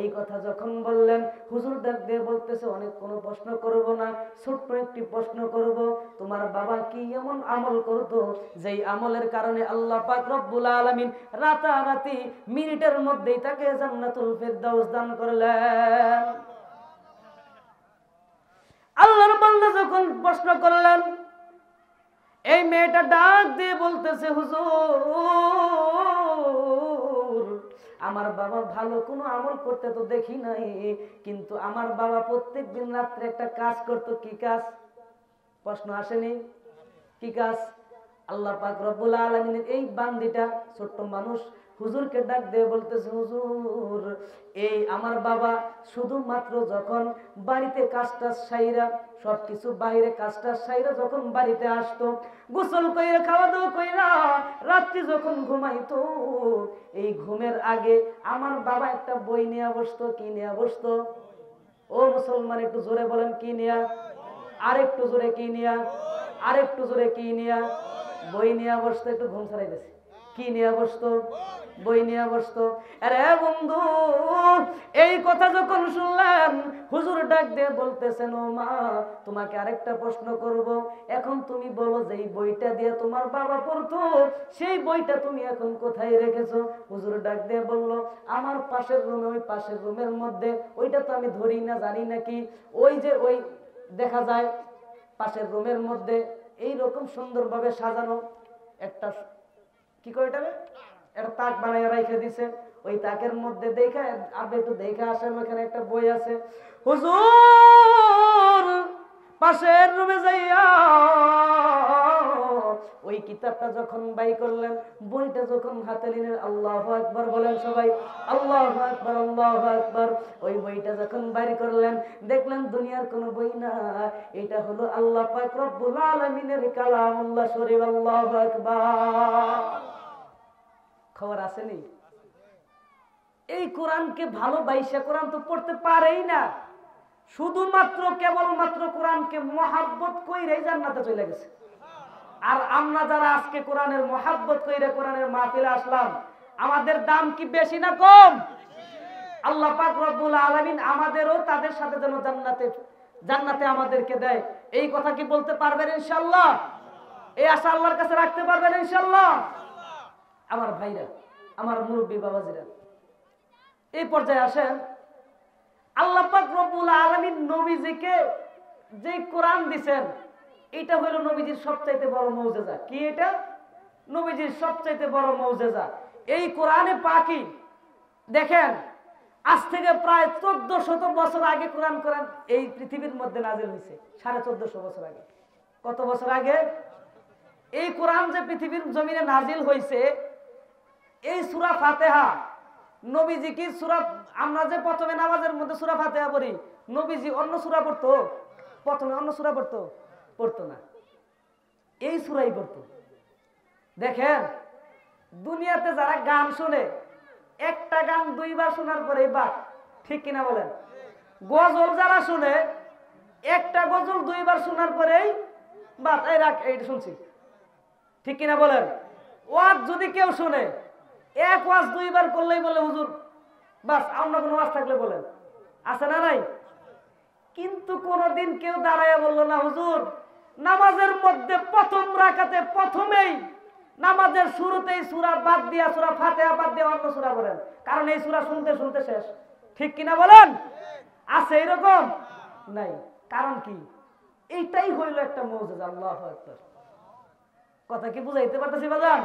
এই কথা যখন বললেন, হুজুর ডাক দিয়ে বলতেছে, অনেক কোনো প্রশ্ন করব না, ছোট্ট একটি প্রশ্ন করব। তোমার বাবা কি এমন আমল করতো যেই আমলের কারণে আল্লাহ পাক রব্বুল আলামিন রাতারাতি মিনিটের মধ্যেই তাকে জান্নাতুল ফেরদাউস দান করলেন? আল্লাহর বান্দা যখন প্রশ্ন করলেন, এই মেয়েটা ডাক দিয়ে বলতেছে, হুজুর আমার বাবা ভালো কোনো আমল করতে তো দেখি নাই, কিন্তু আমার বাবা প্রত্যেকদিন রাত্রে একটা কাজ করতো। কি কাজ? প্রশ্ন আসেনি? কি কাজ? আল্লাহ পাক রব্বুল আলামিনের এই বান্দিটা ছোট্ট মানুষ হুজুরকে ডাক দিয়ে বলতেছে, হুজুর এই আমার বাবা শুধুমাত্র যখন বাড়িতে কাজটা সাইরা, সবকিছু বাইরে কাজটা সাইরা যখন বাড়িতে আসতো, গোসল কইরা খাওয়া দাওয়া কইরা রাত্রি যখন ঘুমাইতো, এই ঘুমের আগে আমার বাবা একটা বই নিয়ে বসতো। কি নিয়ে বসতো? ও মুসলমান একটু জোরে বলেন, কি নিয়া? আরেকটু জোরে, কি নিয়া? আরেকটু জোরে, কি নিয়া? বই নিয়ে বসতো, একটু ঘুম ছাড়াই দিয়েছে। কি নিয়ে বসতো? বই নিয়ে বসতো। আরে বন্ধু, এই কথা যখন শুনলেন, হুজুর ডাক দিয়ে বলতেছেন, ও মা, তোমাকে আরেকটা প্রশ্ন করব। এখন তুমি বলো, যে এই বইটা দিয়ে তোমার বাবা পড়তো, সেই বইটা তুমি এখন কোথায় রেখেছো? হুজুর ডাক দিয়ে বলল, আমার পাশের রুমে, ওই পাশের রুমের মধ্যে। ওইটা তো আমি ধরি না, জানি নাকি। ওই যে ওই দেখা যায় পাশের রুমের মধ্যে এইরকম সুন্দরভাবে সাজানো একটা, কি করে এটা, একটা তাক বানাইয়া রেখে দিছে। ওই তাকের মধ্যে দেখে, আপনি একটু দেখে আসেন, ওখানে একটা বই আছে। হুজুর পাশের রুমে যাইয়া ওই কিতাবটা যখন বাই করলেন, বইটা যখন হাতে নিলেন, আল্লাহু আকবার বলেন সবাই, আল্লাহু আকবার, আল্লাহু আকবার। ওই বইটা যখন বাইর করলেন, দেখলেন দুনিয়ার কোনো বই না, এটা হলো আল্লাহ পাক রব্বুল আলামিনের কালামুল্লাহ শরীফ। আল্লাহু আকবার। খবর আসেনি? এই কোরআনকে ভালোবাসা, কোরআন তো পড়তে পারেই না, শুধুমাত্র কেবলমাত্র কোরআনকে মহাব্বত কইরাই জান্নাতে চলে গেছে। আর আমরা যারা আজকে কোরআনের মহাব্বত কইরা কোরআনের মাহফিলে আসলাম, আমাদের দাম কি বেশি না কম? আল্লাহ পাক রব্বুল আলামিন আমাদেরও তাদের সাথে যেন জান্নাতে আমাদেরকে দেয়, এই কথা কি বলতে পারবেন ইনশাআল্লাহ? এই আশা আল্লাহর কাছে রাখতে পারবেন ইনশাআল্লাহ? আমার ভাইরা, আমার মুরব্বী বাবাজিরা, এই পর্যায়ে আসেন, আল্লাহ পাক রব্বুল আলামিন নবীজিকে যে কোরআন দিবেন, এটা হলো নবীজির সবচাইতে বড় মুজিজা। কি এটা? নবীজির সবচাইতে বড় মুজিজা এই কোরআনে পাকি। দেখেন, আজ থেকে প্রায় 1400 বছর আগে কোরআন এই পৃথিবীর মধ্যে নাজিল হয়েছে। 1450 বছর আগে। কত বছর আগে? এই কোরআন যে পৃথিবীর জমিনে নাজিল হয়েছে, এই সূরা ফাতিহা, নবীজি কি সূরা, আমরা যে প্রথমে নামাজের মধ্যে সূরা ফাতিহা পড়ি, নবীজি অন্য সূরা পড়তো? প্রথমে অন্য সূরা পড়তো? পড়তো না, এই সূরাই পড়তো। দেখেন, দুনিয়াতে যারা গান শুনে, একটা গান দুইবার শোনার পরেই বাদ, ঠিক কিনা বলেন? গজল যারা শুনে, একটা গজল দুইবার শোনার পরেই বাদ, এই রাখ, এইটা শুনছি, ঠিক কিনা বলেন? ওয়াজ যদি কেউ শুনে, এক ওয়াজ দুইবার করলেই বলে হুজুর বাস, আমরা কোনো ওয়াজ থাকলে বলেন, আছে না নাই? কিন্তু কোনদিন কেউ দাঁড়াইয়া বললো না, হুজুর নামাজের মধ্যে প্রথম রাকাতে প্রথমেই নামাজের শুরুতেই সূরা বাদ দিয়া, সূরা ফাতিহা বাদ দিয়া অন্য সূরা পড়েন, কারণ এই সূরা শুনতে শুনতে শেষ, ঠিক কিনা বলেন? আছে এরকম? নাই। কারণ কি? এইটাই হইল একটা মুজিজা। আল্লাহু আকবার। কথা কি বুঝাইতে পারতেছি বাজান?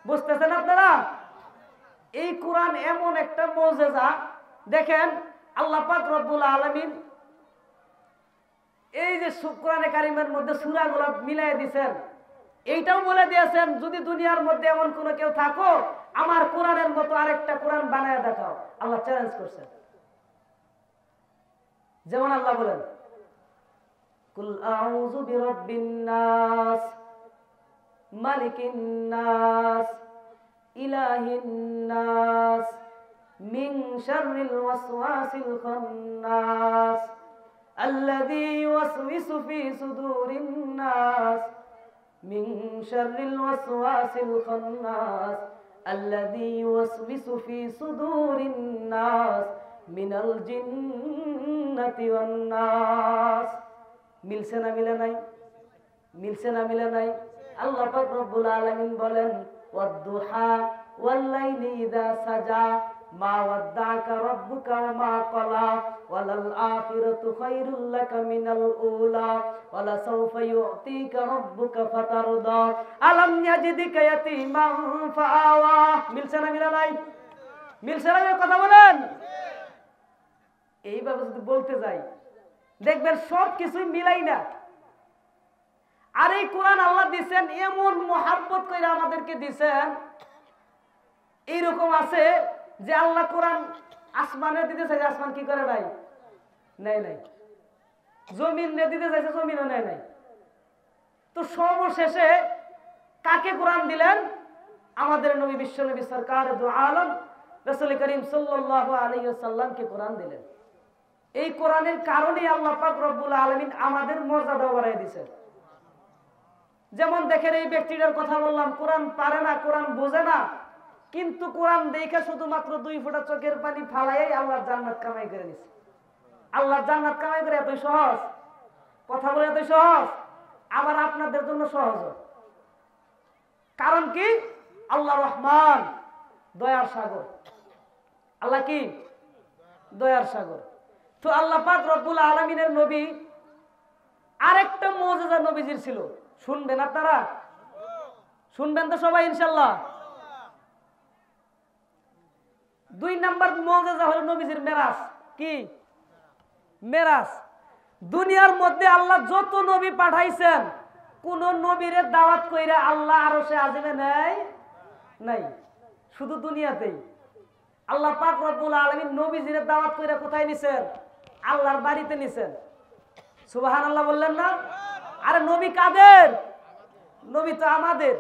বুঝতেছেন আপনারা? এই কোরআন এমন একটা মুজিজা। দেখেন, আল্লাহ পাক রব্বুল আলামিন এই যে কোরআনে কারিমের মধ্যে সূরাগুলো মিলাই দিয়েছেন, এইটাও বলে দিয়েছেন, যদি দুনিয়ার মধ্যে এমন কোন কেউ থাকো, আমার কোরআনের মতো আরেকটা কোরআন বানায় দেখাও। আল্লাহ চ্যালেঞ্জ করছেন। যেমন আল্লাহ বলেন, কুল আউযু বিরাব্বিন নাস, মালিকিন নাস, ইলাহিন নাস, মিন শাররিল ওয়াসওয়াসিল খান্নাস, الذي يوسوس في صدور الناس من شر الوسواس الخناس الذي يوسوس في صدور الناس من الجنة والناس। মিলছে না মিলে নাই? মিলছে না মিলে নাই? আল্লাহ পাক রব্বুল আলামিন বলেন, ওয়াদ-দুহা ওয়াল-লাইলি ইযা সাজা মা ওয়াদ্দাকা রাব্বুকা ওয়া মা ক্বালা ওয়ালাল আখিরাতু খায়রুল লাকা মিনাল উলা ওয়ালা সাওফা ইউতিকা রাব্বুকা ফাতারদা আলাম ইয়াজিদিকা ইয়াতীমান ফাআওয়া। মিলছে না মিলে নাই? মিলছে না? কথা বলেন। এইভাবে যদি বলতে যাই, দেখবেন সব কিছুই মিলাই না। আর এই কোরআন আল্লাহ দিয়েছেন, এমন মহাব্বত করে আমাদেরকে দিয়েছেন। এইরকম আছে যে আল্লাহ কোরআন আসমানে দিতে চাইছে, আসমান কি করে নাই? নেয় নাই। জমিন দিতে চাইছে, জমিনও নেয় নাই। তো সর্বশেষে কাকে কোরআন দিলেন? আমাদের নবী, বিশ্ব নবী সরকার দু আলম রাসূল করিম সাল্লাল্লাহু আলাইহি ওয়াসাল্লামকে কোরআন দিলেন। এই কোরআনের কারণে আল্লাহ পাক রব্বুল আলামিন আমাদের মর্যাদা বাড়ায় দিয়েছেন। যেমন দেখেন এই ব্যক্তিটার কথা বললাম, কোরআন পারে না, কোরআন বোঝে না, কিন্তু কোরআন দেখে শুধুমাত্র 2 ফোঁটা চোখের পানি ফালাইয়াই আল্লাহর জান্নাত কামাই করে নিছে। আল্লাহর জান্নাত কামাই করে এতই সহজ, কথা বলে এতই সহজ, আবার আপনাদের জন্য সহজ। কারণ কি? আল্লাহ রহমান, দয়ার সাগর। আল্লাহ কি? দয়ার সাগর। তো আল্লাহ পাক রব্বুল আলামিনের নবী আরেকটা মুজিজা নবীজির ছিল, শুনবেন আপনারা? শুনবেন তো সবাই ইনশাআল্লাহ? 2 নাম্বার মুজিজা হলো নবীজির মেরাজ। কি? মেরাজ। দুনিয়ার মধ্যে আল্লাহ যত নবী পাঠাইছেন, কোন নবীরে দাওয়াত কইরা আল্লাহ আরশে আজিমে নাই, শুধু দুনিয়াতেই। আল্লাহ পাক রব্বুল আলামিন নবীজিরে দাওয়াত কইরা কোথায় নিছেন? আল্লাহর বাড়িতে নিছেন। সুবহানাল্লাহ বললেন না? আরে নবী কাদের? নবী তো আমাদের।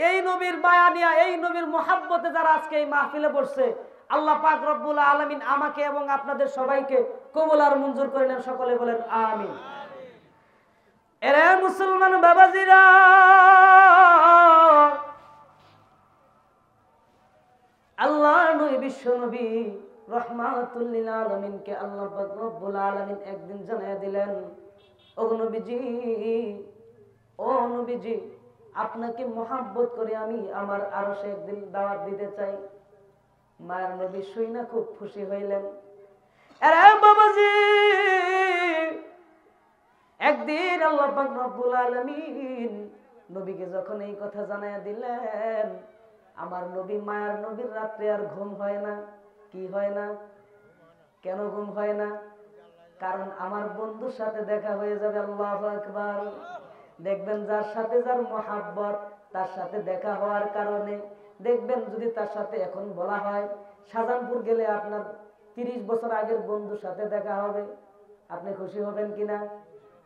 এই নবীর মায়া নিয়া, এই নবীর মোহাব্বতে যারা আজকে এই মাহফিলে বসছে, আল্লাহ পাক রব্বুল আলামিন আমাকে এবং আপনাদের সবাইকে কবুল আর মঞ্জুর করে নেন। সকলে বলেন আমিন। এরে মুসলমান বাবাজিরা, আল্লাহ নবী, বিশ্ব নবী রহমাতুল লিল আলামিনকে আল্লাহ পাক রব্বুল আলামিন একদিন জানায়া দিলেন, ও নবীজি, ও নবীজি, আপনাকে মোহাব্বত করে আমি আমার আরশে একদিন দাওয়াত দিতে চাই। মায়ের নবী শুইনা খুব খুশি হইলেন। আরে বাবাজি, একদিন আল্লাহ পাক রব্বুল আলামিন নবীকে যখন এই কথা জানায়া দিলেন, আমার নবী, মায়ার নবীর রাত্রে আর ঘুম হয় না। কি হয় না? কেন ঘুম হয় না? কারণ আমার বন্ধুর সাথে দেখা হয়ে যাবে। আল্লাহু আকবার। দেখবেন যার সাথে যার মোহাব্বত, তার সাথে দেখা হওয়ার কারণে দেখবেন, যদি তার সাথে এখন বলা হয় শাহজাহানপুর গেলে আপনার 30 বছর আগের বন্ধুর সাথে দেখা হবে, আপনি খুশি হবেন কিনা?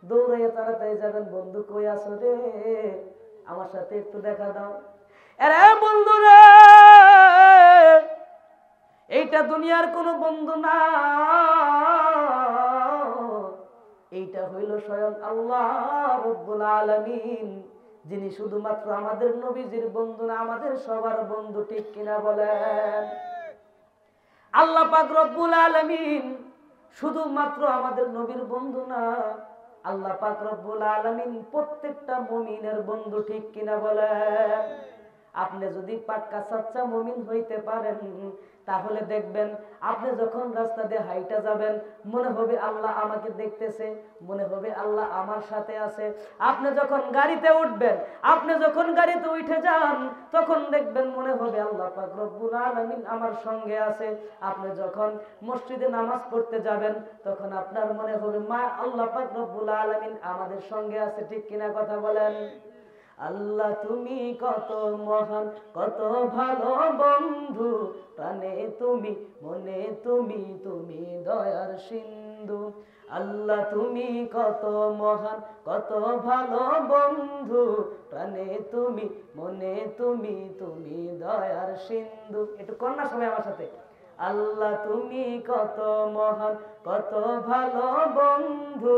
দৌড়াইয়া তাড়াতাড়ি যাবেন, বন্ধু কই আছো রে, আমার সাথে একটু দেখা দাও। আরে বন্ধু রে, এইটা দুনিয়ার কোনো বন্ধু না, এইটা হইল স্বয়ং আল্লাহ রব্বুল আলামিন, যিনি শুধুমাত্র আমাদের নবীজির বন্ধু না, আমাদের সবার বন্ধু। ঠিক কিনা বলেন? আল্লাহ পাক রব্বুল আলামিন শুধুমাত্র আমাদের নবীর বন্ধু না, আল্লাহ পাক রব্বুল আলামিন প্রত্যেকটা মুমিনের বন্ধু। ঠিক কিনা বলেন? আপনি যদি পাক্কা সাচ্চা মুমিন হইতে পারেন, তাহলে দেখবেন আপনি যখন রাস্তা দিয়ে হাইটা যাবেন, মনে হবে আল্লাহ আমাকে দেখতেছে, মনে হবে আল্লাহ আমার সাথে আছে। আপনি যখন গাড়িতে উঠবেন, আপনি যখন গাড়িতে উঠে যান, তখন দেখবেন মনে হবে আল্লাহ পাক রব্বুল আলামিন আমার সঙ্গে আছে। আপনি যখন মসজিদে নামাজ পড়তে যাবেন, তখন আপনার মনে হবে মা আল্লাহ পাক রব্বুল আলামিন আমাদের সঙ্গে আছে। ঠিক কিনা কথা বলেন? আল্লাহ তুমি কত মহান, কত ভালো বন্ধু, প্রাণে তুমি, মনে তুমি, তুমি দয়ার সিন্ধু। আল্লাহ তুমি কত মহান, কত ভালো বন্ধু, প্রাণে তুমি, মনে তুমি, তুমি দয়ার সিন্ধু। একটু কন্যা সবাই আমার সাথে, আল্লাহ তুমি কত মহান, কত ভালো বন্ধু,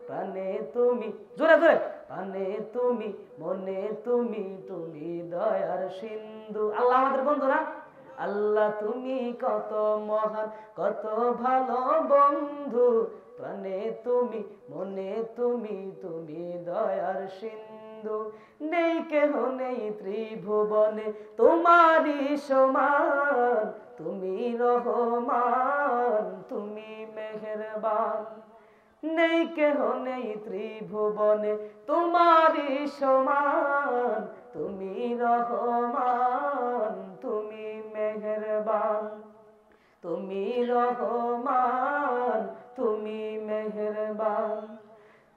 প্রাণে তুমি, জোরে জোরে, প্রাণে তুমি, মনে তুমি, তুমি দয়ার সিন্ধু। আল্লাহ আমাদের বন্ধু না? আল্লাহ তুমি কত মহান, কত ভালো বন্ধু, প্রাণে তুমি, মনে তুমি, তুমি দয়ার সিন্ধু। নেই কেহ নেই ত্রিভুবনে তোমারই সমান, তুমি রহমান, তুমি মেহেরবান। নেই কেহ নেই ত্রিভুবনে তোমারই সমান, তুমি রহমান, তুমি মেহেরবান, তুমি রহমান, তুমি মেহেরবান।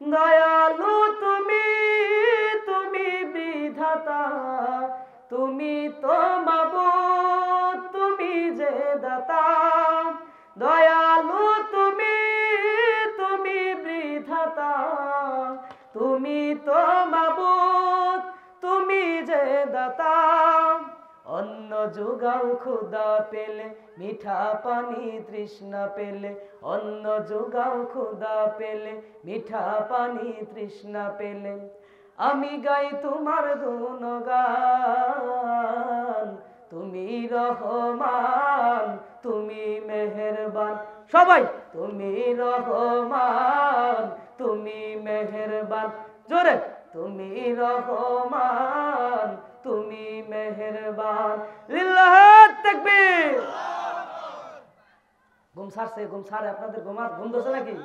দয়ালু তুমি, তুমি বিধাতা, তুমি তো মাবুদ, তুমি যে দাতা। দয়ালু তুমি, তুমি বিধাতা, তুমি তো মাবুদ, তুমি যে দাতা। অন্ন যোগাও ক্ষুধা পেলে, মিঠা পানি তৃষ্ণা পেলে, অন্ন যোগাও ক্ষুধা পেলে, মিঠা পানি তৃষ্ণা পেলে। আমি গাই তোমার গুণগান, তুমি রহমান তুমি মেহেরবান। সবাই তুমি রহমান তুমি মেহেরবান, জোরে তুমি রহমান তুমি মেহেরবান। লিল্লাহ তাকবীর। ঘুম ছাড়ছে, ঘুম ছাড়ে আপনাদের? ঘুম ধরছে নাকি?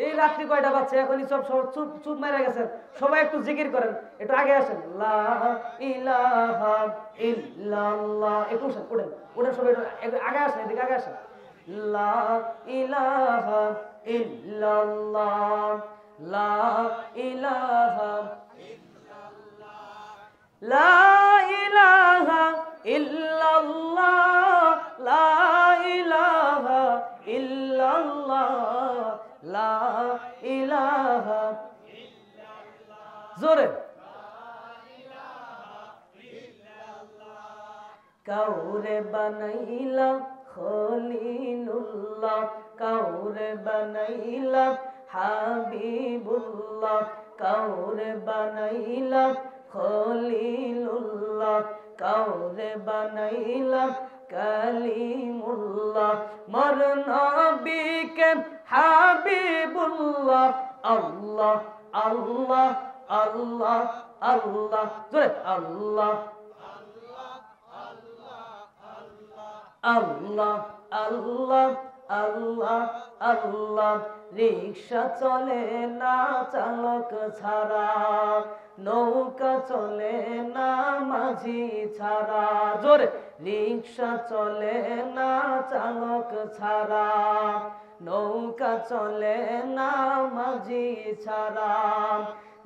এই রাত্রি কয়টা বাজছে? এখনই সব চুপ চুপ মেরে গেছেন। সবাই একটু জিকির করেন, একটু আগে আসেন। লা ইলাহা ইল্লাল্লাহ। একটু উঠেন উঠেন সবাই, একটু আগে আসেন, এদিকে আগে আসেন। লা ইলাহা ইল্লাল্লাহ, লা ইলাহা, লা ইলাহা ইল্লাল্লাহ, লা ইলাহা ইল্লাল্লাহ, লা ইলাহা, জোরে, কাউরে বানাইলা খলিলুল্লাহ, কাউরে বানাইলা হাবিবুল্লাহ, কাউরে বানাইলা খলিলুল্লাহ, কাউরে বানাইলা কালিমুল্লাহ, মোর নবীকে হাবিবুল্লাহ। আল্লাহ আল্লাহ আল্লাহ আল্লাহ, জোরে আল্লাহ আল্লাহ আল্লাহ আল্লাহ আল্লাহ। রিক্সা চলে না চালক ছাড়া, নৌকা চলে না মাঝি ছাড়া, জোরে রিক্সা চলে না চালক ছাড়া, নৌকা চলে না মাঝি ছাড়া,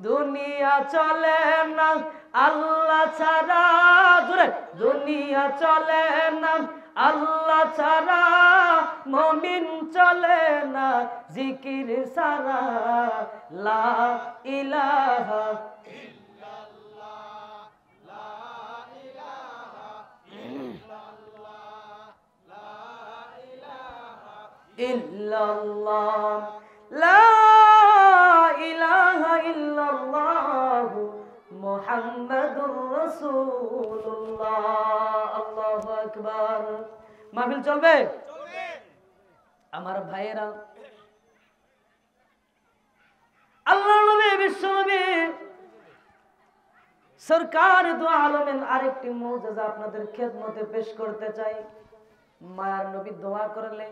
দুনিয়া চলে না আল্লাহ ছাড়া, জোরে দুনিয়া চলে না আল্লাহ ছাড়া, মুমিন চলে না জিকির ছাড়া। লা ইলাহা ইল্লাল্লাহ, লা ইলাহা ইল্লাল্লাহ, লা ইলাহা ইল্লাল্লাহ, লা ইলাহা ইল্লাল্লাহ মুহাম্মাদুর রাসূলুল্লাহ। আল্লাহু আকবার। মাহফিল চলবে? আমার ভাইয়েরা, আল্লাহর নবী বিশ্ব নবী সরকার দু আলমের আরেকটি মুজিজা আপনাদের খেদমতে পেশ করতে চাই। মায়ার নবী দোয়া করলে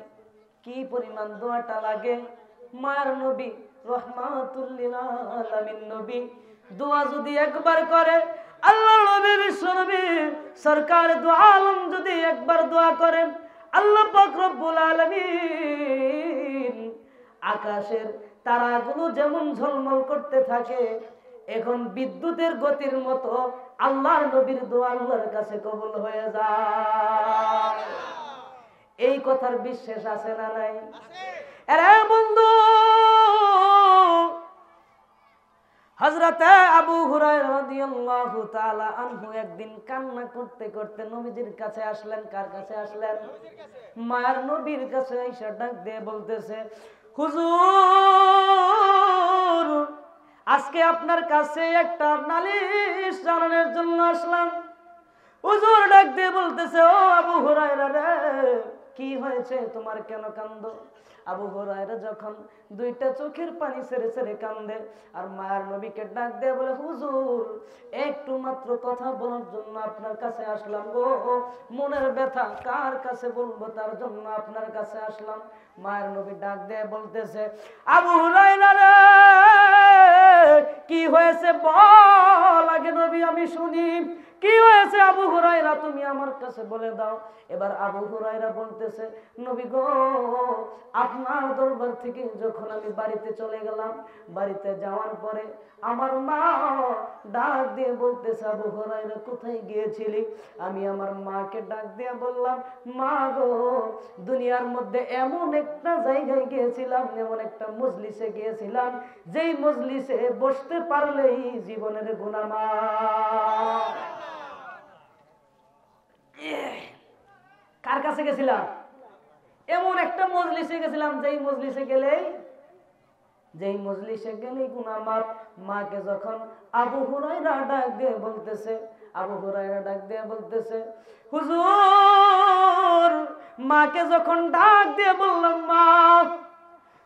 কি পরিমাণ দোয়াটা লাগে। মায়ার নবী রহমাতুল লিল আলামিন নবী দোয়া যদি একবার করে, আল্লাহর নবী বিশ্ব নবী সরকার দু আলম যদি একবার দোয়া করেন, আল্লাহ পাক রব্বুল আলামিন আকাশের তারাগুলো যেমন ঝলমল করতে থাকে, এখন বিদ্যুতের গতির মতো আল্লাহর নবীর দোয়া আল্লাহর কাছে কবুল হয়ে যায়। এই কথার বিশ্বাস আছে না নাই? আরে বন্ধু, হযরতে আবু হুরায়রা রাদিয়াল্লাহু তাআলা আনহু একদিন কান্না করতে করতে নবীজির কাছে আসলেন। কার কাছে আসলেন? মায়ার নবীর কাছে এসে ডাক দিয়ে বলতেছে, হুজুর আজকে আপনার কাছে একটা নালিশ জানানোর জন্য আসলাম। হুজুর ডাক দিয়ে বলতেছে, ও আবু হুরায়রা রে, কি হয়েছে তোমার, কেন কান্দো? আবু হুরায়রা যখন দুইটা চোখের পানি ছেড়ে ছেড়ে কান্দে, আর মায়ার নবীকে ডাক দিয়ে বলে, হুজুর একটু মাত্র কথা বলার জন্য আপনার কাছে আসলাম গো, মনের ব্যথা কার কাছে বলবো তার জন্য আপনার কাছে আসলাম। মায়ের নবী ডাক দিয়ে বলতেছে, আবু হুরায়রা রে কি হয়েছে বল আগে নবী, আমি শুনি কি হয়েছে। আবু হুরায়রা তুমি আমার কাছে বলে দাও। এবার আবু হুরায়রা বলতেছে, নবী গো আপনার দরবার থেকে যখন আমি বাড়িতে চলে গেলাম, বাড়িতে যাওয়ার পরে আমার মা ডাক দিয়ে বলতেছে, আবু হুরায়রা কোথায় গিয়েছিলি? আমি আমার মাকে ডাক দিয়ে বললাম, মা গো দুনিয়ার মধ্যে এমন একটা জায়গায় গিয়েছিলাম, এমন একটা মজলিসে গিয়েছিলাম, যেই মজলিসে বসতে পারলেই জীবনের গুনাহ মাফ। কার কাছে গেছিলাম? এমন একটা মজলিসে গেছিলাম, যেই মজলিসে গেলেই যেই মজলিসে গেলেই গুনাহ মাফ। মাকে যখন আবু হুরায়রা ডাক দিয়ে বলতেছে, আবু হুরায়রা ডাক দিয়ে বলতেছে, হুজুর, মাকে যখন ডাক দিয়ে বললাম, মা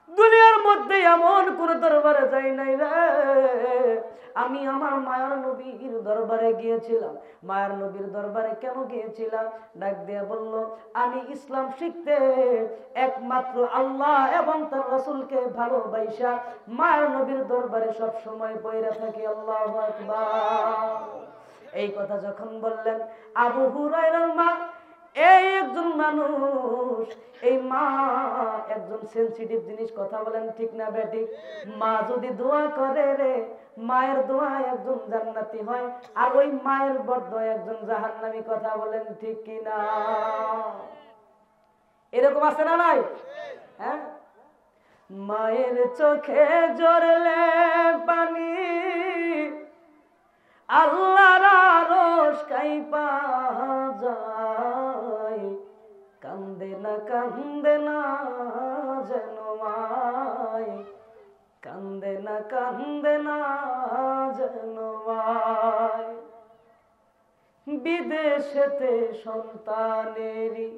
দুনিয়ার মধ্যে এমন কোন দরবারে যাই নাই রে, আমি আমার মায়ের নবীর দরবারে গিয়েছিলাম। মায়ের নবীর দরবারে কেন গিয়েছিলাম? ডাক দিয়ে বলল, আমি ইসলাম শিখতে একমাত্র আল্লাহ এবং তার রাসূলকে ভালোবাসা মায়ের নবীর দরবারে সব সময় পয়রা থাকি। আল্লাহু আকবার। এই কথা যখন বললেন আবু হুরায়রার মা, এই একজন মানুষ, এই মা একজন সেনসিটিভ জিনিস, কথা বলেন ঠিক না বেঠিক? মা যদি দোয়া করে রে, মায়ের দোয়া একজন জান্নাতি হয়, আর ওই মায়ের বরদোয়া একজন জাহান্নামী। কথা বলেন ঠিক কি না? এরকম আছে না নাই? হ্যাঁ, মায়ের চোখে জড়লে পানি, আল্লাহর আরশ কাঁইপা যায়, কান্দে না যেন মায়, কান্দে না যেন মায়। বিদেশেতে সন্তানেরই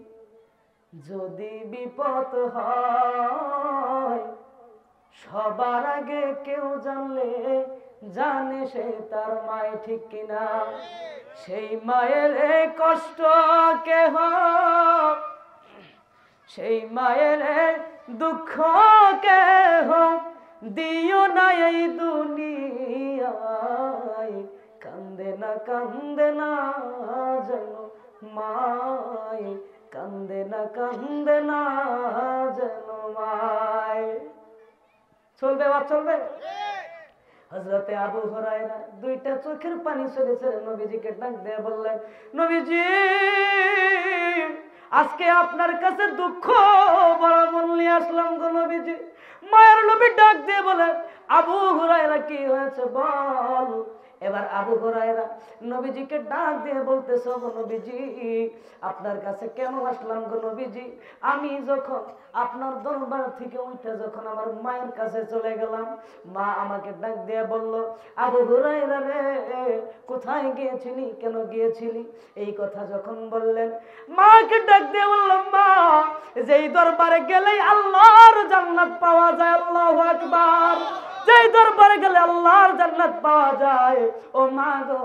যদি বিপদ হয়, সবার আগে কেউ জানলে জানে সে তার মায়, ঠিক কিনা? সেই মায়ের কষ্ট কেহ, সেই মায়ের দুঃখ কেহ দিও না এই দুনিয়ায়, কান্দে না যেন মায়, কান্দে না যেন মায়। চলবে বা চলবে? হযরতে আবু হুরায়রা দুইটা চোখের পানি ছেড়ে ছেড়ে নবীজিকে ডাক দিয়ে বললেন, নবীজি, আজকে আপনার কাছে দুঃখ বড় বললি আসলাম গো নবীজি। মায়ের নবী ডাক দিয়ে বলেন, আবু হুরায়রা কি হয়েছে বল। এবার আবু হুরায়রা নবীজিকে ডাক দিয়ে বলতেছে, গো নবীজি, আপনার কাছে কেন আসলাম গো নবীজি? আমি যখন আপনার দরবার থেকে উঠে যখন আমার মায়ের কাছে চলে গেলাম, মা আমাকে ডাক দিয়ে বলল, আবু হুরায়রা রে, কোথায় গিয়েছিলি, কেন গিয়েছিলি? এই কথা যখন বললেন, মাকে ডাক দিয়ে বললাম, মা, যেই দরবারে গেলেই আল্লাহর জান্নাত পাওয়া যায়। আল্লাহু আকবার। যেই দরবারে গেলে আল্লাহর জান্নাত পাওয়া যায়, ও মা গো,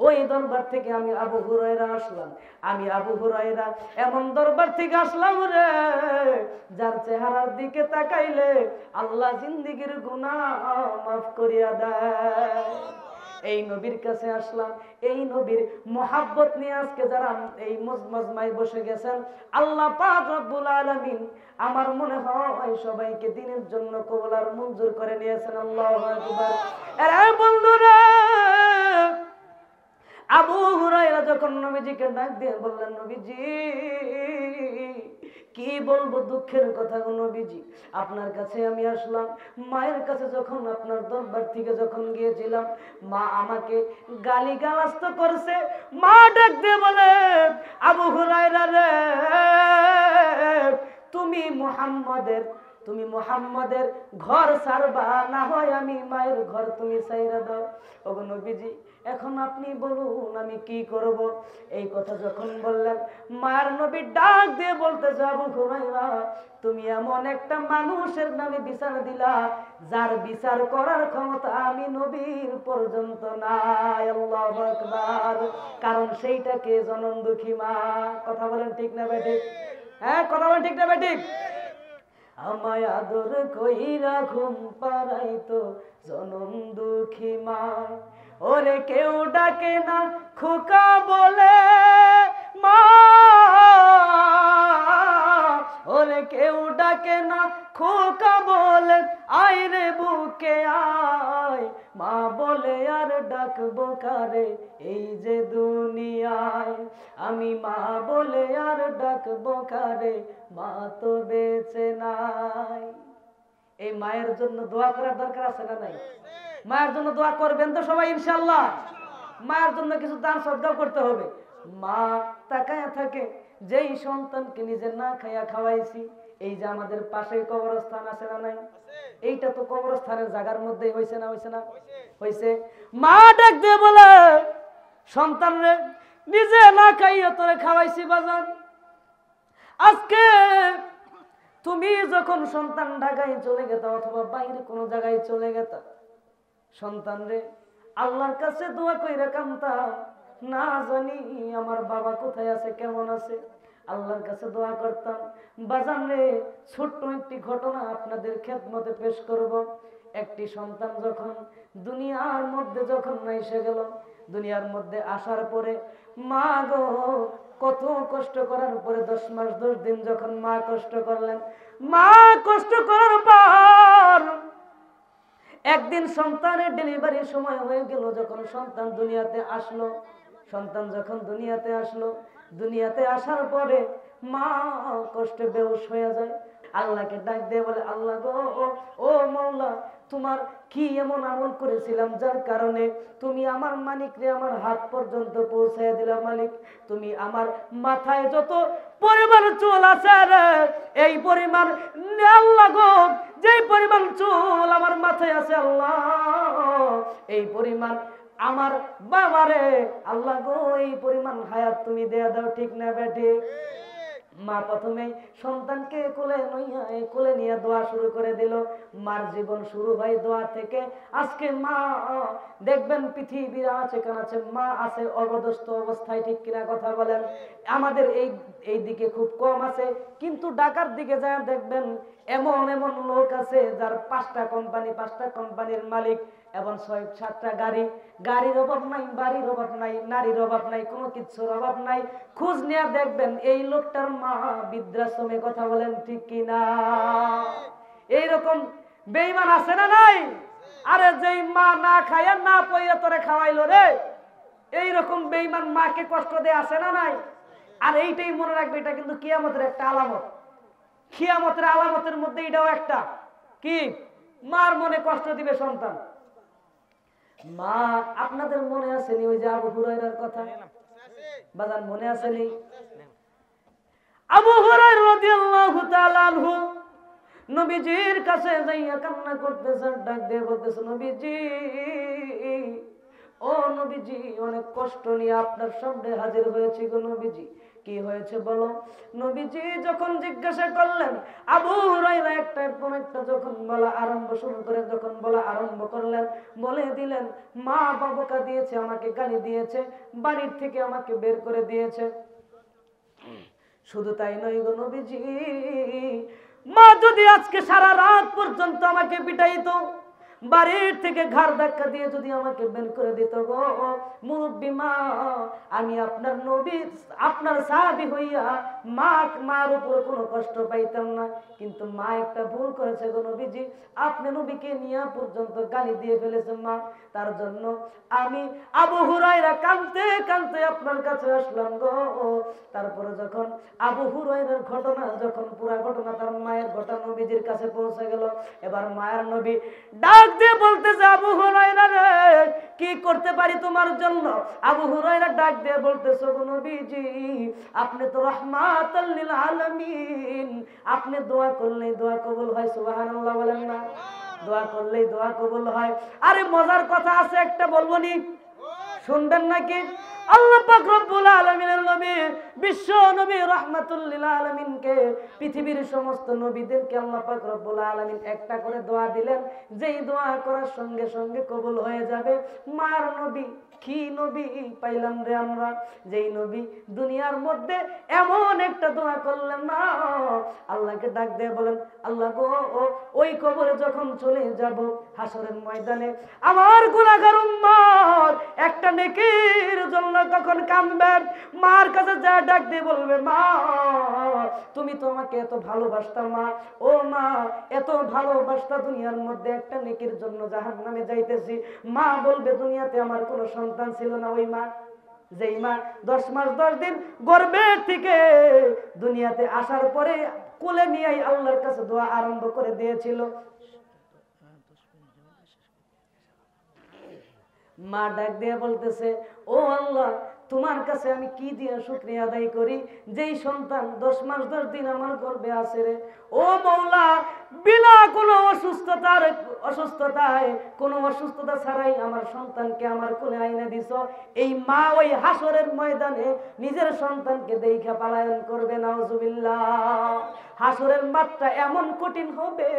ওই দরবার থেকে আমি আবু হুরায়রা আসলাম। আমি আবু হুরায়রা এমন দরবার থেকে আসলাম রে, যার চেহারার দিকে তাকাইলে আল্লাহ জিন্দেগীর গুনাহ মাফ করিয়া দেয়। এই নবীর কাছে আসলাম, এই নবীর মোহাব্বত নিয়ে আজকে যারা এই মজমায় বসে গেছেন, আল্লাহ পাক রব্বুল আলামিন আমার মনে হয় সবাইকে দিনের জন্য কবুল আর মঞ্জুর করে নিয়েছেন। আল্লাহু আকবার। আরে বন্ধুরা, আবু হুরায়রা যখন নবীজিকে ডাক দিয়ে বললেন, নবীজি, কি বলবো দুঃখের কথা গো নবীজি, আপনার কাছে আমি আসলাম। মায়ের কাছে যখন আপনার দরবার থেকে যখন গিয়েছিলাম, মা আমাকে গালিগালাজ তো করছে। মা ডাক দিয়ে বলে, আবু হুরায়রা রে, তুমি মুহাম্মাদের ঘর ছাড়বা, না হয় আমি মায়ের ঘর তুমি ছাইরা দাও। ওগো নবীজি, এখন আপনি বলুন আমি কি করব? এই কথা যখন বললেন, মায়ের নবী ডাক দিয়ে বলতে, আবু হুরায়রা, তুমি এমন একটা মানুষের নামে বিচার দিলা যার বিচার করার ক্ষমতা আমি নবীর পর্যন্ত নাই। আল্লাহু আকবার। কারণ সেইটাকে জনম দুঃখী মা। কথা বলেন ঠিক না বেঠিক? হ্যাঁ, কথা বলেন ঠিক না বেঠিক? আমায় আদর কইরা ঘুম পাড়াইতো জনম দুঃখী মা, ওরে কেউ ডাকে না খোকা বলে মা, ওরে কেউ ডাকে না খোকা বলে, আয় রে বুকে আয়, মা বলে আর ডাকবো কারে এই যে দুনিয়ায়, আমি মা বলে আর ডাকবো কারে, মা তো বেঁচে নাই। এই মায়ের জন্য দোয়া করার দরকার আছে না নাই? মায়ের জন্য দোয়া করবেন তো সবাই ইনশাআল্লাহ? মায়ের জন্য কিছু দান সদকা করতে হবে। মা তাকায়া থাকে, যেই সন্তানকে নিজে না খাইয়া খাওয়াইছি, এই যে আমাদের পাশে কবরস্থান আছে না নাই? এইটা তো কবরস্থানের জায়গার মধ্যেই হয়েছে না হয়েছে। মা ডাক দিয়ে বলে, সন্তান রে, নিজে না খাইয়া তোরে খাওয়াইছি বাজান, আজকে তুমি যখন সন্তান ঢাকায় চলে গেতা অথবা বাইরে কোনো জায়গায় চলে গেতা, সন্তান রে আল্লাহর কাছে দোয়া কইরা কান্তা, না জানি আমার বাবা কোথায় আছে, কেমন আছে, আল্লাহর কাছে দোয়া করতাম। বাজান রে, ছোট্ট একটি ঘটনা আপনাদের খেদমতে পেশ করব। একটি সন্তান যখন দুনিয়ার মধ্যে যখন এসে গেল, দুনিয়ার মধ্যে আসার পরে মা গো কত কষ্ট করার পরে 10 মাস 10 দিন যখন মা কষ্ট করলেন, মা কষ্ট করার পর একদিন সন্তানের ডেলিভারির সময় হয়ে গেল। যখন সন্তান দুনিয়াতে আসলো, সন্তান যখন দুনিয়াতে আসলো, দুনিয়াতে আসার পরে মা কষ্টে বেহুশ হয়ে যায়। আল্লাহকে ডাক দিয়ে বলে, আল্লাহ গো, ও মাওলা, তোমার কি এমন আমল করেছিলাম যার কারণে তুমি আমার মালিকরে আমার হাত পর্যন্ত পৌঁছায় দিলা। মালিক, তুমি আমার মাথায় যত পরিমাণ চুল আছে রে, এই পরিমাণ আল্লাহ গো, যেই পরিমাণ চুল আমার মাথায় আছে আল্লাহ, এই পরিমাণ আমার বাবারে আল্লাহ গো, এই পরিমাণ হায়াত তুমি দেয়া দাও, ঠিক না বেটি? মা প্রথমে সন্তানকে কোলে নিয়ে দোয়া শুরু করে দিল। মার জীবন শুরু হয় দোয়া থেকে। আজকে মা দেখবেন পৃথিবীর আছে কেন আছে, মা আছে অবদস্ত অবস্থায়, ঠিক কিনা কথা বলেন? আমাদের এই দিকে খুব কম আছে, কিন্তু ঢাকার দিকে যায় দেখবেন এমন এমন লোক আছে যার 5টা কোম্পানির মালিক এবং 6-7টা গাড়ি। গাড়ির অভাব নাই, বাড়ির অভাব নাই, নারীর অভাব নাই, কোনো কিছুর অভাব নাই। খোঁজ নিয়ে দেখবেন এই লোকটার মা বৃদ্ধাশ্রমে, কথা বলেন ঠিক কিনা? এইরকম বেঈমান আছে না নাই? আরে যেই মা না খায় না পয়রা তোরে খাওয়াইলো রে, এইরকম বেঈমান মাকে কষ্ট দেয়, আছে না নাই? আর এইটাই মনে রাখবে, এটা কিন্তু কিয়ামতের একটা আলামত। কিয়ামতের আলামতের মধ্যে এটাও একটা, কি? মার মনে কষ্ট দিবে সন্তান। মা, আপনাদের মনে আসেনি ওই যে আবু হুরায়রার কথা? বাজান মনে আসেনি? আবু হুরায়রা রাদিয়াল্লাহু তাআলা আনহু নবীজির কাছে যাইয়া কান্না করতেছেন, ডাক দিয়ে বলতেছে, নবীজি, ও নবীজি, অনেক কষ্ট নিয়ে আপনার সামনে হাজির হয়েছি গো নবীজি, কি হয়েছে বলো? নবীজি যখন জিজ্ঞাসা করলেন, আবু হুরায়রা একটার পর একটা যখন বলা আরম্ভ করলেন, বলে দিলেন, মা বাবুকা দিয়েছে, আমাকে গালি দিয়েছে, বাড়ির থেকে আমাকে বের করে দিয়েছে। শুধু তাই নয় গো নবীজি, মা যদি আজকে সারা রাত পর্যন্ত আমাকে পিটাইতো, বাড়ির থেকে ঘাড় ধাক্কা দিয়ে যদি আমাকে বের করে দিত গো মুরব্বী মা, আমি আপনার নবী, আপনার সাহাবী হইয়া মার উপরে কোনো কষ্ট পাইতাম না। কিন্তু মা একটা ভুল করেছে গো নবীজি, আপনি নবীকে নিয়ে পর্যন্ত গালি দিয়ে ফেলেছেন মা, তার জন্য আমি আবু হুরায়রা কাঁদতে কাঁদতে আপনার কাছে আসলাম গো। তারপরে যখন আবু হুরায়রার ঘটনা, যখন পুরা ঘটনা তার মায়ের ঘটনা নবীজির কাছে পৌঁছে গেল, এবার মায়ের নবী ডাক দিয়ে বলতেছে, আবু হুরায়রা রে, কি করতে পারি তোমার জন্য? আবু হুরায়রা ডাক দিয়ে বলতেছে, গো নবীজি, আপনি তো রাহমাতাল লিল আলামিন, আপনি দোয়া করলেই দোয়া কবুল হয়, সুবহানাল্লাহ বলেন না? দোয়া করলেই দোয়া কবুল হয়। আরে মজার কথা আছে একটা, বলবো নি? শুনবেন নাকি? আল্লাহ পাক রব্বুল আলামিনের নবী, বিশ্ব নবী রাহমাতুল লিল আলামিনকে, পৃথিবীর সমস্ত নবীদেরকে আল্লাহ পাক রব্বুল আলামিন একটা করে দোয়া দিলেন, যেই দোয়া করার সঙ্গে সঙ্গে কবুল হয়ে যাবে। মার নবী, কি নবী পাইলাম রে আমরা, যেই নবী দুনিয়ার মধ্যে এমন একটা দোয়া করলেন না, আল্লাহকে ডাক দিয়ে বলেন, আল্লাহ গো, ওই কবরে যখন চলে যাব হাসরের ময়দানে, আমার গুনাহগার উম্মত একটা নেকির জন্য কখন কাঁদবেন, মার কাছে যা ডাক দিয়ে বলবে, মা তুমি তো আমাকে এত ভালোবাসতা মা, ও মা এত ভালোবাসতা, দুনিয়ার মধ্যে একটা নেকির জন্য জাহান্নামে যাইতেছি। মা বলবে, দুনিয়াতে আমার কোনো সন্তান ছিল না, ওই মা, যেই মা 10 মাস 10 দিন গর্ভের থেকে দুনিয়াতে আসার পরে কোলে নিয়ে আল্লাহর কাছে দোয়া আরম্ভ করে দিয়েছিল। মা ডাক দিয়ে বলতেছে, ও আল্লাহ, তোমার আল্লাহর কাছে আমি কি দিয়ে শুকরিয়া আদায় করি যেই সন্তান 10 মাস 10 দিন আমার গর্ভে আছে রে। ও মওলা, বিনা কোনো অসুস্থতায় কোনো অসুস্থতা ছাড়াই আমার সন্তানকে আমার কোলে আইনা দিছ। এই মা ওই হাসরের ময়দানে নিজের সন্তানকে দেখা পালায়ন করবে, নাউজুবিল্লাহ। হাসরের মাঠটা এমন কঠিন হবে,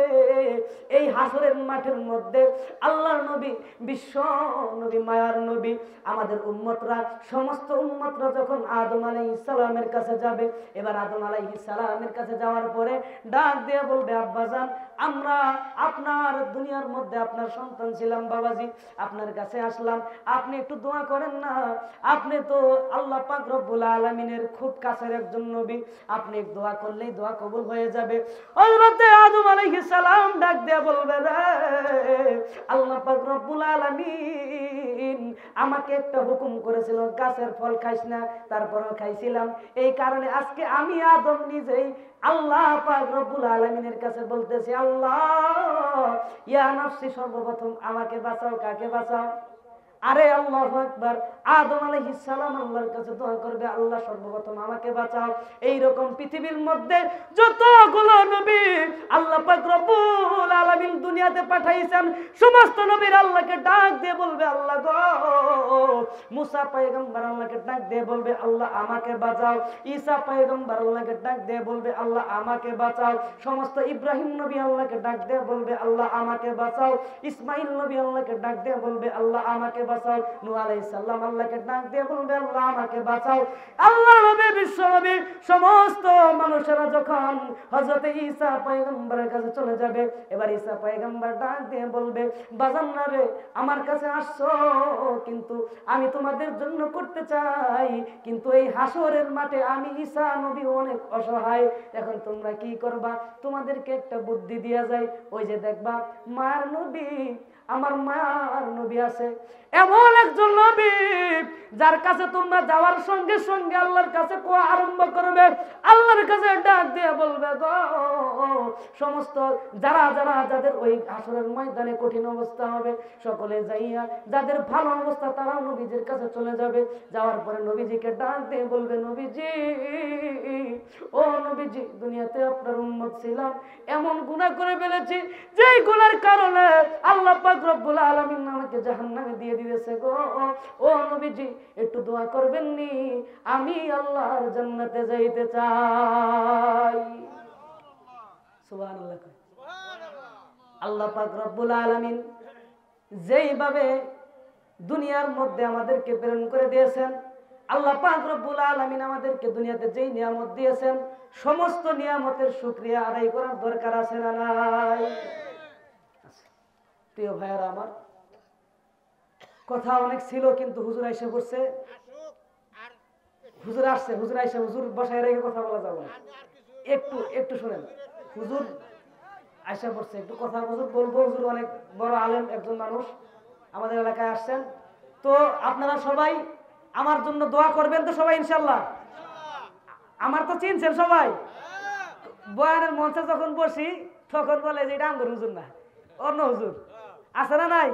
এই হাসরের মাঠের মধ্যে আল্লাহর নবী, বিশ্ব নবী, মায়ার নবী, আমাদের উম্মতরা, সমস্ত উম্মতরা যখন আদম আলাইহিস সালামের কাছে যাবে, এবার আদম আলাইহিস সালামের কাছে যাওয়ার পরে ডাক দিয়ে বলবে, আব্বাজান, আমরা আপনার দুনিয়ার মধ্যে আপনার সন্তান ছিলাম বাবাজি, আপনার কাছে আসলাম, আপনি একটু দোয়া করেন না। আপনি তো আল্লাহ পাক রব্বুল আলামিনের খুব কাছের একজন নবী, আপনি দোয়া করলেই দোয়া কবুল হয়ে যাবে। হযরত আদম আলাইহিস সালাম ডাক দিয়ে বলবে, রে আল্লাহ পাক রব্বুল আলামিন আমাকে একটা হুকুম করেছিল, গাছের ফল খাইস না, তারপরেও খাইছিলাম। এই কারণে আজকে আমি আদম নিজেই আল্লাহ পাক রব্বুল আলামিনের কাছে বলতেছি, আল্লাহ ইয়া নাফসি, সর্বপ্রথম আমাকে বাঁচাও। কাকে বাঁচাও? আরে আল্লাহু আকবার। আদম আলাইহিস সালাম আল্লাহর কাছে দোয়া করবে, আল্লাহ সর্বপ্রথম আমাকে বাঁচাও। এই রকম পৃথিবীর মধ্যে যতগুলো নবী আল্লাহ পাক রব্বুল আলামিন দুনিয়াতে পাঠাইছেন, সমস্ত নবীর আল্লাহকে ডাক দিয়ে বলবে, আল্লাহ গো। মুসা পয়গম্বর আল্লাহকে ডাক দিয়ে বলবে, আল্লাহ আমাকে বাঁচাও। ঈসা পয়গম্বর আল্লাহকে ডাক দিয়ে বলবে, আল্লাহ আমাকে বাঁচাও। সমস্ত ইব্রাহিম নবী আল্লাহকে ডাক দিয়ে বলবে, আল্লাহ আমাকে বাঁচাও। ইসমাইল নবী আল্লাহকে ডাক দিয়ে বলবে, আল্লাহ আমাকে বাঁচাও। নূহ আলাইহিস সালাম আল্লাহকে ডাক দিয়ে বলবে, আল্লাহ আমাকে বাঁচাও। আল্লাহ নবী, বিশ্ব নবী, সমস্ত মানুষেরা যখন হযরত ঈসা পয়গম্বরের কাছে চলে যাবে, এবার ঈসা পয়গম্বর ডাক দিয়ে বলবে, বাজান্না রে, আমার কাছে আসছো, কিন্তু আমি তোমাদের জন্য করতে চাই, কিন্তু এই হাসরের মাঠে আমি ঈসা নবী অনেক অসহায়। এখন তোমরা কি করবা? তোমাদেরকে একটা বুদ্ধি দিয়া যায়। ওই যে দেখবা মার নবী, আমার মায়ার নবী আছে, এমন একজন নবী যার কাছে তোমরা যাওয়ার সঙ্গে সঙ্গে আল্লাহর কাছে কোয়া আরম্ভ করবে, আল্লাহর কাছে ডাক দিয়ে বলবে, গো সমস্ত যাদের ওই হাসরের ময়দানে কঠিন অবস্থা হবে, সকলে যাইয়া যাদের ভালো অবস্থা তারাও নবীজির কাছে চলে যাবে। যাওয়ার পরে নবীজিকে ডাক দিয়ে বলবে, নবীজি, ও নবীজি, দুনিয়াতে আপনার উম্মত ছিলাম, এমন গুনাহ করে ফেলেছি যেই গুনার কারণে আল্লাহ পাক রব্বুল আলামিন আমাকে জাহান্নামে দিয়ে দিয়েছে গো। ও নবীজি, একটু দোয়া করবেন নি, আমি আল্লাহর জান্নাতে যাইতে চাই। সুবহানাল্লাহ। আল্লাহ পাক রব্বুল আলামিন যেইভাবে দুনিয়ার মধ্যে আমাদেরকে প্রেরণ করে দিয়েছেন, আল্লাহ পাক রব্বুল আলামিন আমাদেরকে দুনিয়াতে যেই নিয়ামত দিয়েছেন, সমস্ত নিয়ামতের শুকরিয়া আদায় করার দরকার আছে না নাই? প্রিয় ভাইয়ারা আমার, কথা অনেক ছিল, কিন্তু হুজুর আইসা পড়ছে। হুজুর আসছে, হুজুর আইসা, হুজুর বসায় রেখে কথা বলা যাবে না। একটু শুনেন, হুজুর আইসা পড়ছে, একটু কথা হুজুর বলবো। হুজুর অনেক বড় আলেম একজন মানুষ, আমাদের এলাকায় আসছেন। তো আপনারা সবাই আমার জন্য দোয়া করবেন তো সবাই, ইনশাল্লাহ। আমার তো চিনছেন সবাই। বয়ানের মঞ্চে যখন বসি তখন বলে যে এটা আমার হুজুর না, অন্য হুজুর। আছে না নাই?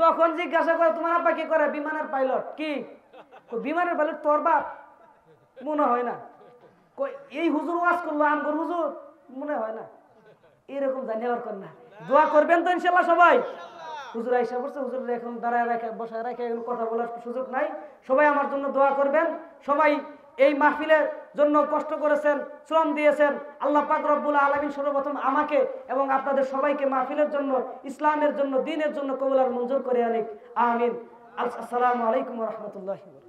যখন জিজ্ঞাসা করে তোমার আব্বা কি করে, বিমানের পাইলট। কি বিমানের পাইলট তোর বাপ? মনে হয় না। এই হুজুর ওয়াজ করলো, আমগর হুজুর? মনে হয় না। এরকম জানি আবার কর না। দোয়া করবেন তো ইনশাল্লাহ সবাই। হুজুর আইসা পড়ছে, হুজুর এখন দাঁড়ায় রেখে বসায় রেখে এখন কথা বলার সুযোগ নাই। সবাই আমার জন্য দোয়া করবেন। সবাই এই মাহফিলের জন্য কষ্ট করেছেন, শ্রম দিয়েছেন। আল্লাহ পাক রব্বুল আলামিন সর্বপ্রথম আমাকে এবং আপনাদের সবাইকে মাহফিলের জন্য, ইসলামের জন্য, দ্বীনের জন্য কবুল আর মঞ্জুর করে আনিক। আমিন। আসসালামু আলাইকুম ওয়া রাহমাতুল্লাহি ওয়া বারাকাতুহু।